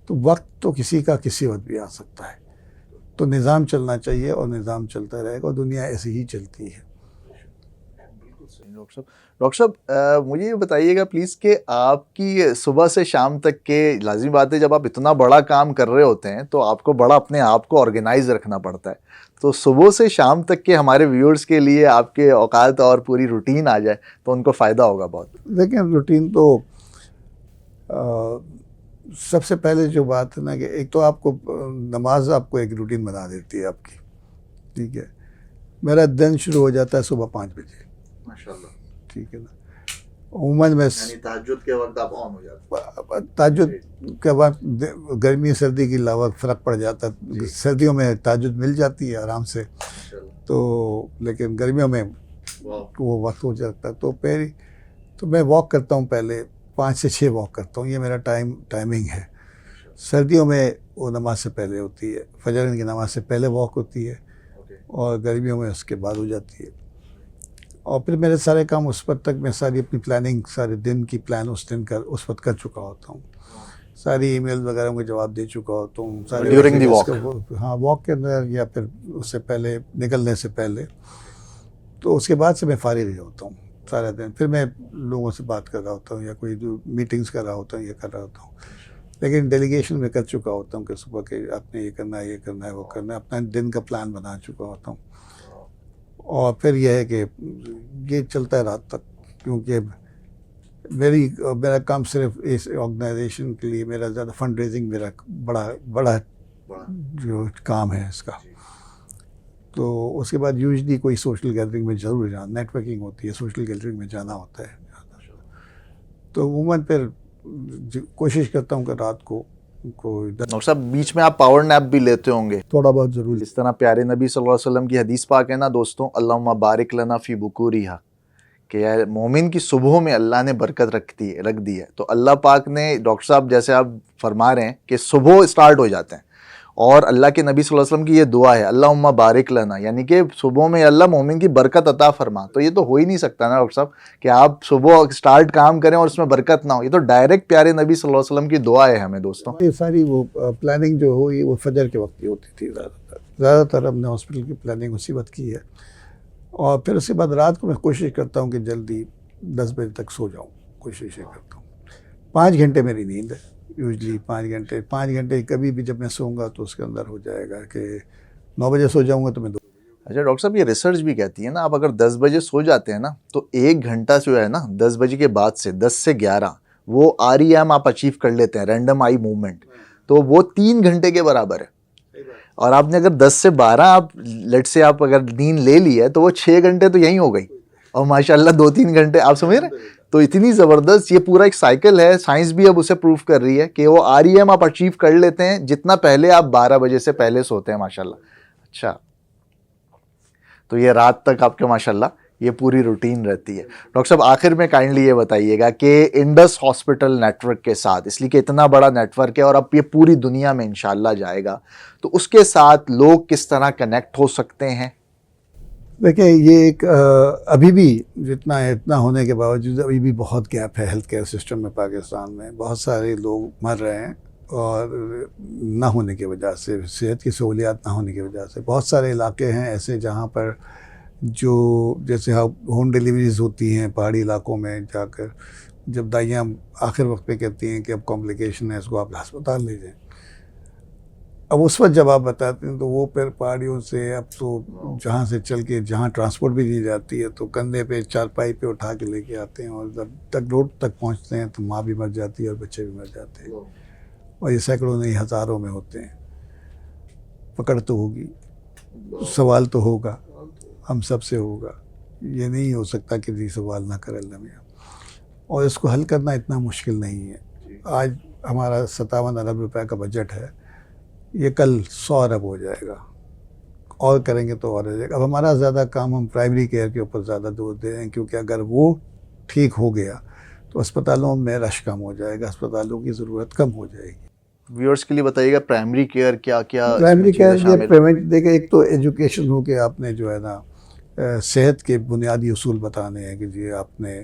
तो वक्त तो किसी का किसी वक्त भी आ सकता है। तो निज़ाम चलना चाहिए, और निज़ाम चलता रहेगा, और दुनिया ऐसे ही चलती है। डॉक्टर साहब मुझे ये बताइएगा प्लीज़ कि आपकी सुबह से शाम तक के, लाज़मी बात है जब आप इतना बड़ा काम कर रहे होते हैं तो आपको बड़ा अपने आप को ऑर्गेनाइज रखना पड़ता है। तो सुबह से शाम तक के हमारे व्यूअर्स के लिए आपके औकात और पूरी रूटीन आ जाए तो उनको फ़ायदा होगा बहुत। देखिए रूटीन तो सबसे पहले जो बात है ना, कि एक तो आपको नमाज आपको एक रूटीन बना देती है आपकी, ठीक है। मेरा दिन शुरू हो जाता है सुबह 5 बजे, माशाल्लाह, ठीक है ना। उमूमन में तहज्जुद के वक्त आप ऑन हो जाते हैं। तहज्जुद के वक्त गर्मी सर्दी के अलावा फ़र्क पड़ जाता है। सर्दियों में तहज्जुद मिल जाती है आराम से, तो लेकिन गर्मियों में वो वक्त हो जाता है। तो मैं वॉक करता हूँ, पहले 5 से 6 वॉक करता हूँ, ये मेरा टाइमिंग है। सर्दियों में वो नमाज से पहले होती है, फजर की नमाज से पहले वॉक होती है, और गर्मियों में उसके बाद हो जाती है। और फिर मेरे सारे काम उस वक्त तक, मैं सारी अपनी प्लानिंग, सारे दिन की प्लान उस वक्त कर चुका होता हूँ। सारी ईमेल वगैरह को जवाब दे चुका होता हूँ सारे ड्यूरिंग दी वॉक। हाँ, वॉक के अंदर, या फिर उससे पहले, निकलने से पहले। तो उसके बाद से मैं फारिग ही होता हूँ सारा दिन। फिर मैं लोगों से बात कर रहा होता हूँ, या कोई मीटिंग्स कर रहा होता हूँ, ये कर रहा होता हूँ। लेकिन डेलीगेशन में कर चुका होता हूँ कि सुबह के आपने ये करना है, ये करना है, वो करना है, अपना दिन का प्लान बना चुका होता हूँ। और फिर यह है कि ये चलता है रात तक, क्योंकि मेरा काम सिर्फ इस ऑर्गेनाइजेशन के लिए, मेरा ज़्यादा फंड रेजिंग मेरा बड़ा जो काम है इसका। तो उसके बाद यूजुअली कोई सोशल गैदरिंग में ज़रूर जाना, नेटवर्किंग होती है, सोशल गैदरिंग में जाना होता है। तो उमूमन फिर कोशिश करता हूँ कि रात को कोई डॉक्टर साहब बीच में आप पावर नैप भी लेते होंगे? थोड़ा बहुत ज़रूरी। इस तरह प्यारे नबी सल्लल्लाहु अलैहि वसल्लम की हदीस पाक है ना दोस्तों, अल्लाहुम्मा बारिक लना फी बुकूरिहा, कि यार मोमिन की सुबह में अल्लाह ने बरकत रख दी है। तो अल्लाह पाक ने, डॉक्टर साहब जैसे आप फरमा रहे हैं कि सुबह स्टार्ट हो जाते हैं, और अल्लाह के नबी सल्लल्लाहु अलैहि वसल्लम की ये दुआ है अल्लाहुम्मा बारिक लना, यानी कि सुबह में अल्लाह मोमिन की बरकत अता फरमा। तो ये तो हो ही नहीं सकता ना डॉक्टर साहब कि आप सुबह स्टार्ट काम करें और उसमें बरकत ना हो। ये तो डायरेक्ट प्यारे नबी सल्लल्लाहु अलैहि वसल्लम की दुआ है हमें दोस्तों। ये सारी वो प्लानिंग जो हुई वो फजर के वक्त ही होती थी ज़्यादातर हमने हॉस्पिटल की प्लानिंग उसी वक्त की है। और फिर उसके बाद रात को मैं कोशिश करता हूँ कि जल्दी 10 बजे तक सो जाऊँ, कोशिश करता हूँ। 5 घंटे मेरी नींद है यूजली, 5 घंटे कभी भी जब मैं सोऊंगा तो उसके अंदर हो जाएगा कि 9 बजे सो जाऊंगा तो मैं 2। अच्छा डॉक्टर साहब, ये रिसर्च भी कहती है ना, आप अगर 10 बजे सो जाते हैं ना तो 1 घंटा जो है ना 10 बजे के बाद से 10 से 11 वो REM आप अचीव कर लेते हैं, रैंडम आई मूवमेंट, तो वो 3 घंटे के बराबर है। और आपने अगर 10 से 12 आप लेट से आप अगर नींद ले ली है तो वो 6 घंटे तो यहीं हो गई, और माशाल्लाह 2-3 घंटे आप समझ रहे हैं। तो इतनी ज़बरदस्त ये पूरा एक साइकिल है, साइंस भी अब उसे प्रूव कर रही है कि वो REM आप अचीव कर लेते हैं जितना पहले आप 12 बजे से पहले सोते हैं माशाल्लाह। अच्छा, तो ये रात तक आपके माशाल्लाह ये पूरी रूटीन रहती है। डॉक्टर साहब आखिर में काइंडली ये बताइएगा कि इंडस हॉस्पिटल नेटवर्क के साथ, इसलिए कि इतना बड़ा नेटवर्क है और अब ये पूरी दुनिया में इंशाल्लाह जाएगा, तो उसके साथ लोग किस तरह कनेक्ट हो सकते हैं? देखिए ये एक अभी भी इतना होने के बावजूद अभी भी बहुत गैप है हेल्थ केयर सिस्टम में पाकिस्तान में। बहुत सारे लोग मर रहे हैं और ना होने की वजह से, सेहत की सहूलियात ना होने की वजह से। बहुत सारे इलाके हैं ऐसे जहाँ पर जो जैसे होम डिलीवरीज होती हैं पहाड़ी इलाकों में जाकर, जब दाइयाँ आखिर वक्त पे कहती हैं कि अब कॉम्प्लिकेशन है, इसको आप अस्पताल ले जाएं। अब उस वक्त जब आप बताते हैं तो वो फिर पहाड़ियों से अब तो जहाँ से चल के जहाँ ट्रांसपोर्ट भी दी जाती है तो कंधे पे चारपाई पे उठा के लेके आते हैं, और जब तक रोड तक पहुँचते हैं तो माँ भी मर जाती है और बच्चे भी मर जाते हैं, और ये सैकड़ों नहीं हज़ारों में होते हैं। पकड़ तो होगी, सवाल तो होगा, हम सब से होगा। ये नहीं हो सकता कि जी सवाल ना करें अल्लाह मियां, और इसको हल करना इतना मुश्किल नहीं है। आज हमारा 57 अरब रुपए का बजट है, ये कल 100 अरब हो जाएगा, और करेंगे तो और हो जाएगा। अब हमारा ज़्यादा काम हम प्राइमरी केयर के ऊपर ज़्यादा जोर दे रहे हैं, क्योंकि अगर वो ठीक हो गया तो अस्पतालों में रश कम हो जाएगा, अस्पतालों की ज़रूरत कम हो जाएगी। व्यूअर्स के लिए बताइएगा प्राइमरी केयर क्या क्या? प्राइमरी केयर ये प्रिवेंट, देखिए एक तो एजुकेशन हो के आपने जो है ना सेहत के बुनियादी उसूल बताने हैं कि जी आपने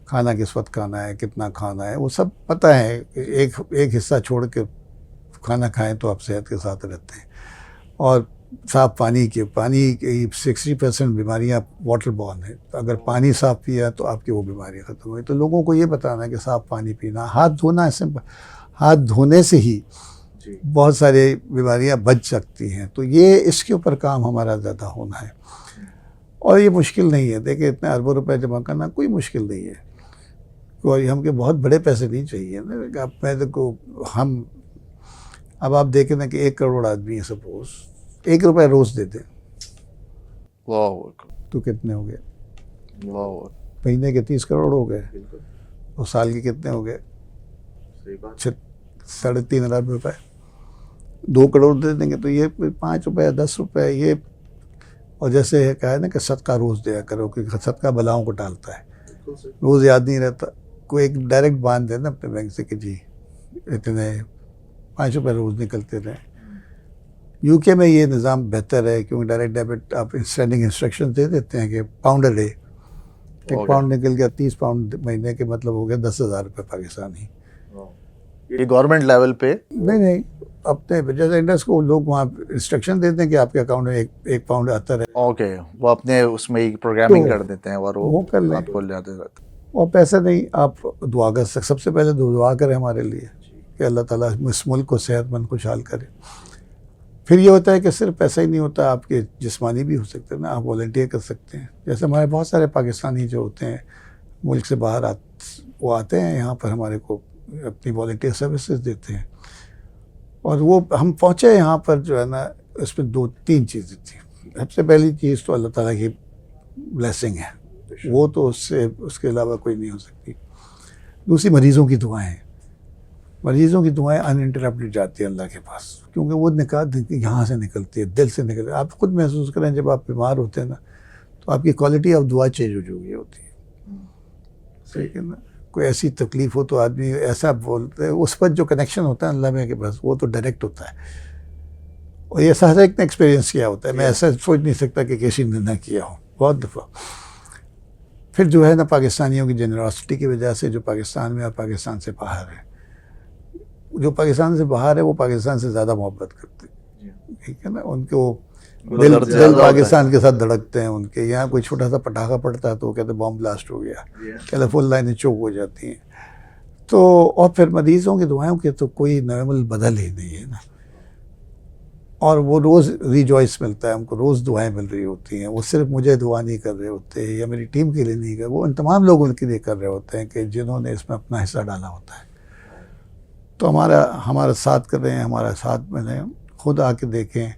खाना किस वक्त खाना है, कितना खाना है, वो सब पता है। एक हिस्सा छोड़ के खाना खाएं तो आप सेहत के साथ रहते हैं। और साफ़ पानी की 60% बीमारियाँ वाटर बॉर्न है, तो अगर पानी साफ़ पिया तो आपकी वो बीमारियाँ ख़त्म हुई। तो लोगों को ये बताना है कि साफ़ पानी पीना, हाथ धोना है, सिंपल हाथ धोने से ही बहुत सारी बीमारियाँ बच सकती हैं। तो ये इसके ऊपर काम हमारा ज़्यादा होना है, और ये मुश्किल नहीं है। देखिए इतने अरबों रुपए जमा करना कोई मुश्किल नहीं है, कोई हमके बहुत बड़े पैसे नहीं चाहिए ना। अब मैं देखो अब आप देखें ना कि 1 करोड़ आदमी है, सपोज 1 रुपया रोज़ दे दें, वाह, तो कितने हो गए? वाह, महीने के 30 करोड़ हो गए, और साल के कितने हो गए? 3.5 अरब रुपए। 2 करोड़ दे देंगे तो ये 5 रुपये 10 रुपये ये। और जैसे कहा है ना कि सदका रोज़ दिया करो, क्योंकि सदका बलाओं को टालता है। रोज़ याद नहीं रहता, कोई एक डायरेक्ट बांध देना अपने बैंक से कि जी इतने 5 रुपये रोज़ निकलते रहे। UK में ये निज़ाम बेहतर है, क्योंकि डायरेक्ट डेबिट आप स्टैंडिंग इंस्ट्रक्शन दे देते हैं कि पाउंड अ डे, 1 पाउंड निकल गया, 30 पाउंड महीने के मतलब हो गया 10,000 रुपये पाकिस्तानी। ये गवर्नमेंट लेवल पे नहीं अपने जैसे इंडस को लोग वहाँ इंस्ट्रक्शन देते हैं कि आपके अकाउंट में एक पाउंड आता है। ओके, वो अपने उसमें ही प्रोग्रामिंग कर देते हैं और वो कर लें, आपको ले आते रहते हैं। और पैसा नहीं, आप दुआ कर सकते। सबसे पहले दुआ करें हमारे लिए कि अल्लाह ताला इस मुल्क को सेहतमंद खुशहाल करे। फिर ये होता है कि सिर्फ पैसा ही नहीं होता, आपके जिस्मानी भी हो सकते हैं ना, आप वॉलंटियर कर सकते हैं। जैसे हमारे बहुत सारे पाकिस्तानी जो होते हैं मुल्क से बाहर वो आते हैं यहाँ पर हमारे को अपनी वॉलंटियर सर्विसेज देते हैं। और वो हम पहुँचे यहाँ पर जो है ना, इसमें 2-3 चीज़ें थी। सबसे पहली चीज़ तो अल्लाह ताला की ब्लेसिंग है, वो तो उसके अलावा कोई नहीं हो सकती। दूसरी मरीज़ों की दुआएं हैं। मरीज़ों की दुआएं अनइंटरप्टेड जाती हैं अल्लाह के पास, क्योंकि वो यहाँ से निकलती है, दिल से निकलती है। आप खुद महसूस करें जब आप बीमार होते हैं ना, तो आपकी क्वालिटी ऑफ दुआ चेंज हो चुकी होती है। सही है ना। कोई ऐसी तकलीफ़ हो तो आदमी ऐसा बोलते हैं, उस पर जो कनेक्शन होता है अल्लाह में के पास, वो तो डायरेक्ट होता है। और ये हर एक ने एक्सपीरियंस किया होता है, मैं ऐसा सोच नहीं सकता कि किसी ने ना किया हो, बहुत दफ़ा। फिर जो है ना, पाकिस्तानियों की जेनरॉसिटी की वजह से जो पाकिस्तान में और पाकिस्तान से बाहर है, जो पाकिस्तान से बाहर है वो पाकिस्तान से ज़्यादा मोहब्बत करते हैं, ठीक है ना। उनको दिल पाकिस्तान के साथ धड़कते हैं उनके। यहाँ कोई छोटा सा पटाखा पड़ता है तो वो कहते हैं बॉम्ब ब्लास्ट हो गया, कहते फुल लाइनें चौक हो जाती हैं। तो और फिर मरीज़ों की दुआओं के तो कोई नॉर्मल बदल ही नहीं है ना। और वो रोज़ रिजॉइस मिलता है, उनको रोज़ दुआएं मिल रही होती हैं। वो सिर्फ मुझे दुआ नहीं कर रहे होते या मेरी टीम के लिए नहीं कर, वो उन तमाम लोगों के लिए कर रहे होते हैं कि जिन्होंने इसमें अपना हिस्सा डाला होता है। तो हमारा साथ कर रहे हैं, हमारा साथ मिलें, खुद आके देखें।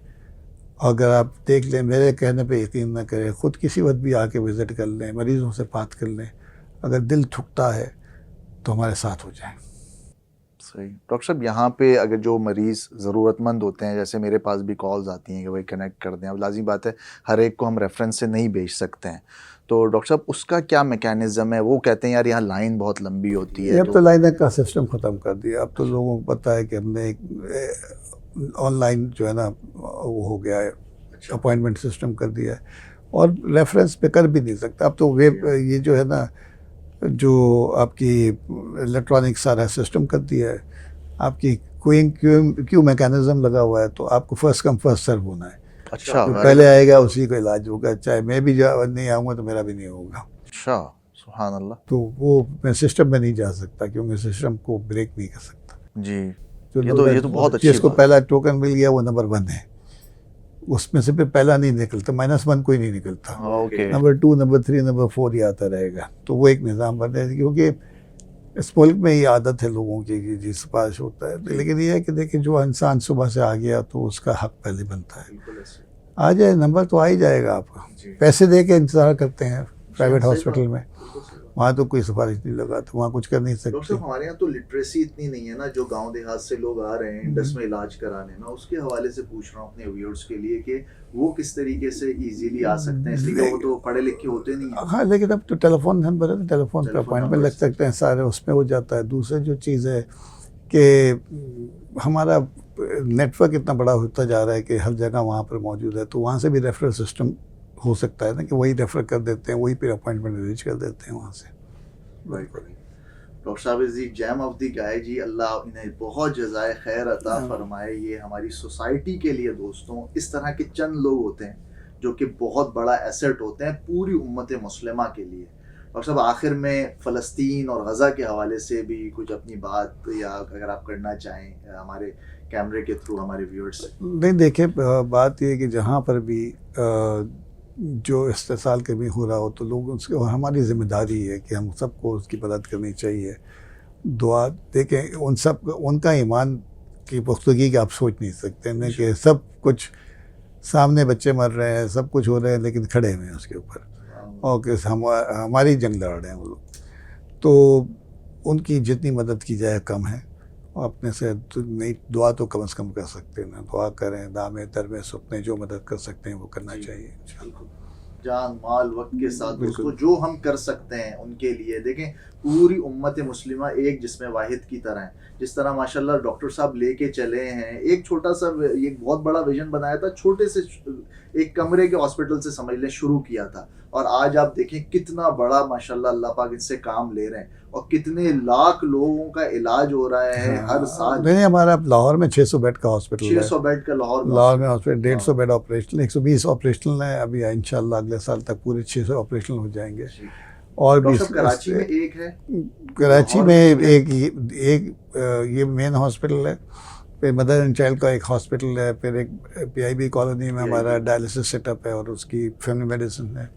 अगर आप देख लें, मेरे कहने पे यकीन न करें, ख़ुद किसी वक्त भी आके विज़िट कर लें, मरीज़ों से बात कर लें। अगर दिल ठुकता है तो हमारे साथ हो जाएं। सही। डॉक्टर साहब, यहाँ पे अगर जो मरीज़ ज़रूरतमंद होते हैं, जैसे मेरे पास भी कॉल्स आती हैं कि भाई कनेक्ट कर दें, अब लाज़मी बात है हर एक को हम रेफरेंस से नहीं भेज सकते हैं, तो डॉक्टर साहब उसका क्या मैकेनिज़्म है? वो कहते हैं यार यहाँ लाइन बहुत लंबी होती है। अब तो लाइन का सिस्टम ख़त्म कर दिया। अब तो लोगों को पता है कि हमने एक ऑनलाइन जो है ना वो हो गया है, अपॉइंटमेंट सिस्टम कर दिया है, और रेफरेंस पे कर भी नहीं सकता। अब तो वेब ये जो है ना, जो आपकी इलेक्ट्रॉनिक सारा सिस्टम कर दिया है, आपकी क्यू मैकेनिज़्म लगा हुआ है, तो आपको फर्स्ट कम फर्स्ट सर्व होना है। अच्छा, तो पहले आएगा उसी को इलाज होगा, चाहे मैं भी नहीं आऊँगा तो मेरा भी नहीं होगा। अच्छा, सुभान अल्लाह। तो वो मैं सिस्टम में नहीं जा सकता, क्योंकि सिस्टम को ब्रेक नहीं कर सकता जी, तो ये तो बहुत अच्छी जिसको बात। पहला टोकन मिल गया वो नंबर 1 है, उसमें से फिर पहला नहीं निकलता, -1 कोई नहीं निकलता। ओके। नंबर 2, नंबर 3, नंबर 4 ही आता रहेगा। तो वो एक निज़ाम बन है, क्योंकि इस मुल्क में ये आदत है लोगों की कि जी सिफारिश होता है। लेकिन ये है कि देखिए, जो इंसान सुबह से आ गया तो उसका हक पहले बनता है। आ जाए नंबर तो आ ही जाएगा आपका। पैसे दे के इंतज़ार करते हैं प्राइवेट हॉस्पिटल में, वहाँ तो कोई सिफारिश नहीं लगाता, वहाँ कुछ कर नहीं सकते। डॉक्टर साहब, हमारे यहाँ तो लिटरेसी इतनी नहीं है ना, जो गांव देहात से लोग आ रहे हैं इंडस में इलाज कराने, ना उसके हवाले से पूछ रहा हूँ अपने व्यूअर्स के लिए कि वो किस तरीके से इजीली आ सकते हैं, इसलिए वो तो पढ़े लिखे होते नहीं हैं। हाँ, लेकिन अब तो टेलीफोन नंबर है, टेलीफोन पर अपॉइंटमेंट लग सकते हैं सारे, उसमें हो जाता है। दूसरी जो चीज़ है कि हमारा नेटवर्क इतना बड़ा होता जा रहा है कि हर जगह वहाँ पर मौजूद है, तो वहाँ से भी रेफरल सिस्टम हो सकता है ना, कि वही रेफ़र कर देते हैं, वही फिर अपॉइंटमेंट अरेंज कर देते हैं वहाँ से। डॉक्टर साहब जी, जैम ऑफ दी गाय जी, अल्लाह इन्हें बहुत जज़ाए खैर अता फरमाए। ये हमारी सोसाइटी के लिए दोस्तों इस तरह के चंद लोग होते हैं जो कि बहुत बड़ा एसेट होते हैं पूरी उम्मत मुस्लिमा के लिए। डॉक्टर साहब, आखिर में फ़लस्तीन और गज़ा के हवाले से भी कुछ अपनी बात या अगर आप करना चाहें हमारे कैमरे के थ्रू हमारे व्यूअर्स से। नहीं, देखिए, बात ये है कि जहाँ पर भी जो इस्तेसाल कभी हो रहा हो तो लोग उसके, और हमारी ज़िम्मेदारी है कि हम सबको उसकी मदद करनी चाहिए। दुआ देखें, उनका ईमान की पुख्तगी की आप सोच नहीं सकते न, कि सब कुछ सामने बच्चे मर रहे हैं, सब कुछ हो रहे हैं, लेकिन खड़े हुए हैं उसके ऊपर, और कि हमारी जंग लड़ रहे हैं वो लोग। तो उनकी जितनी मदद की जाए कम है, और अपने से तो नहीं, दुआ तो कम से कम कर सकते हैं ना। दुआ करें, दामे दरमे सुपने, जो मदद कर सकते हैं वो करना चाहिए। जान माल वक्त के साथ दोस्तों जो हम कर सकते हैं उनके लिए। देखें, पूरी उम्मत मुस्लिमा एक जिस्म वाहिद की तरह है। जिस तरह माशाल्लाह डॉक्टर साहब लेके चले हैं, एक छोटा सा, एक बहुत बड़ा विजन बनाया था, छोटे से एक कमरे के हॉस्पिटल से समझ लें शुरू किया था, और आज आप देखें कितना बड़ा माशाल्लाह अल्लाह पाक इनसे काम ले रहे हैं, और कितने लाख लोगों का इलाज हो रहा है हर साल। नहीं, हमारा लाहौर में 600 बेड का हॉस्पिटल है। 600 बेड का लाहौर में हॉस्पिटल, 150 बेड ऑपरेशनल, 120 ऑपरेशनल है अभी। इंशाल्लाह अगले साल तक पूरे 600 ऑपरेशनल हो जाएंगे। और भी कराची में एक है, कराची में एक ये मेन हॉस्पिटल है, फिर मदर एंड चाइल्ड का एक हॉस्पिटल है, फिर एक PIB कॉलोनी में हमारा डायलिसिस सेटअप है और उसकी फैमिली मेडिसिन है।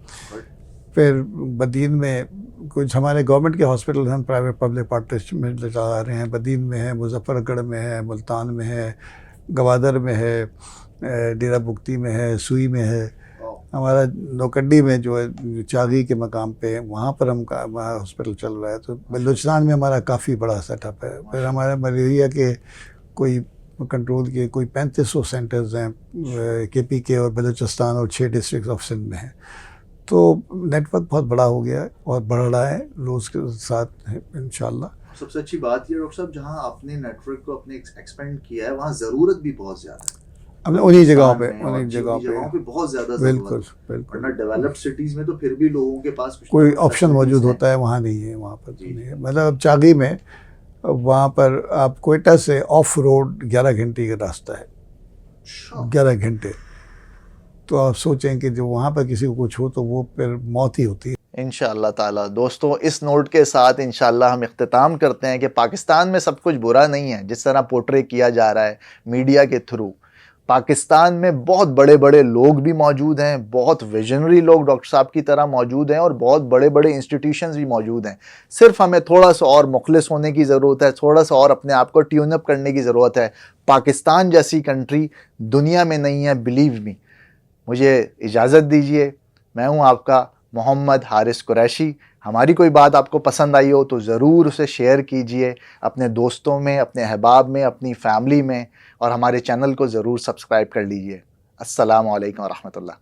फिर बदीन में कुछ हमारे गवर्नमेंट के हॉस्पिटल हैं, प्राइवेट पब्लिक पार्टनरशिप में चला रहे हैं। बदीन में है, मुजफ्फरगढ़ में है, मुल्तान में है, गवादर में है, डेरा बुगती में है, सुई में है, हमारा नौकड्डी में जो है, जो चागी के मकाम पे है, वहाँ पर हमारा हॉस्पिटल चल रहा है। तो बलूचिस्तान में हमारा काफ़ी बड़ा सेटअप है। फिर हमारे मलेरिया के कोई कंट्रोल के कोई 3500 सेंटर्स हैं KP के, और बलूचिस्तान और 6 डिस्ट्रिक्ट ऑफ सिंध में हैं। तो नेटवर्क बहुत बड़ा हो गया है और बढ़ रहा है रोज़ के साथ इंशाल्लाह। सबसे अच्छी बात ये डॉक्टर साहब, जहाँ आपने नेटवर्क को अपने एक्सपेंड किया है, वहाँ ज़रूरत भी बहुत ज़्यादा है। हमने उन्हीं जगहों पे बहुत ज़्यादा बिल्कुल वरना डेवलप्ड सिटीज़ में तो फिर भी लोगों के पास कोई ऑप्शन मौजूद होता है, वहाँ नहीं है, वहाँ पर तो नहीं है। मतलब अब चागी में, वहाँ पर आप कोयटा से ऑफ रोड 11 घंटे का रास्ता है, 11 घंटे। तो आप सोचें कि जो वहाँ पर किसी को कुछ हो तो वो फिर मौत ही होती है। इंशाअल्लाह ताला। दोस्तों, इस नोट के साथ इंशाअल्लाह हम इख्तिताम करते हैं कि पाकिस्तान में सब कुछ बुरा नहीं है जिस तरह पोर्ट्रे किया जा रहा है मीडिया के थ्रू। पाकिस्तान में बहुत बड़े बड़े लोग भी मौजूद हैं, बहुत विजनरी लोग डॉक्टर साहब की तरह मौजूद हैं, और बहुत बड़े बड़े इंस्टीट्यूशंस भी मौजूद हैं। सिर्फ हमें थोड़ा सा और मुखलिस होने की ज़रूरत है, थोड़ा सा और अपने आप को ट्यून अप करने की ज़रूरत है। पाकिस्तान जैसी कंट्री दुनिया में नहीं है, बिलीव मी। मुझे इजाज़त दीजिए। मैं हूँ आपका मोहम्मद हारिस कुरैशी। हमारी कोई बात आपको पसंद आई हो तो ज़रूर उसे शेयर कीजिए अपने दोस्तों में, अपने अहबाब में, अपनी फैमिली में, और हमारे चैनल को ज़रूर सब्सक्राइब कर लीजिए। अस्सलामु अलैकुम व रहमतुल्लाह।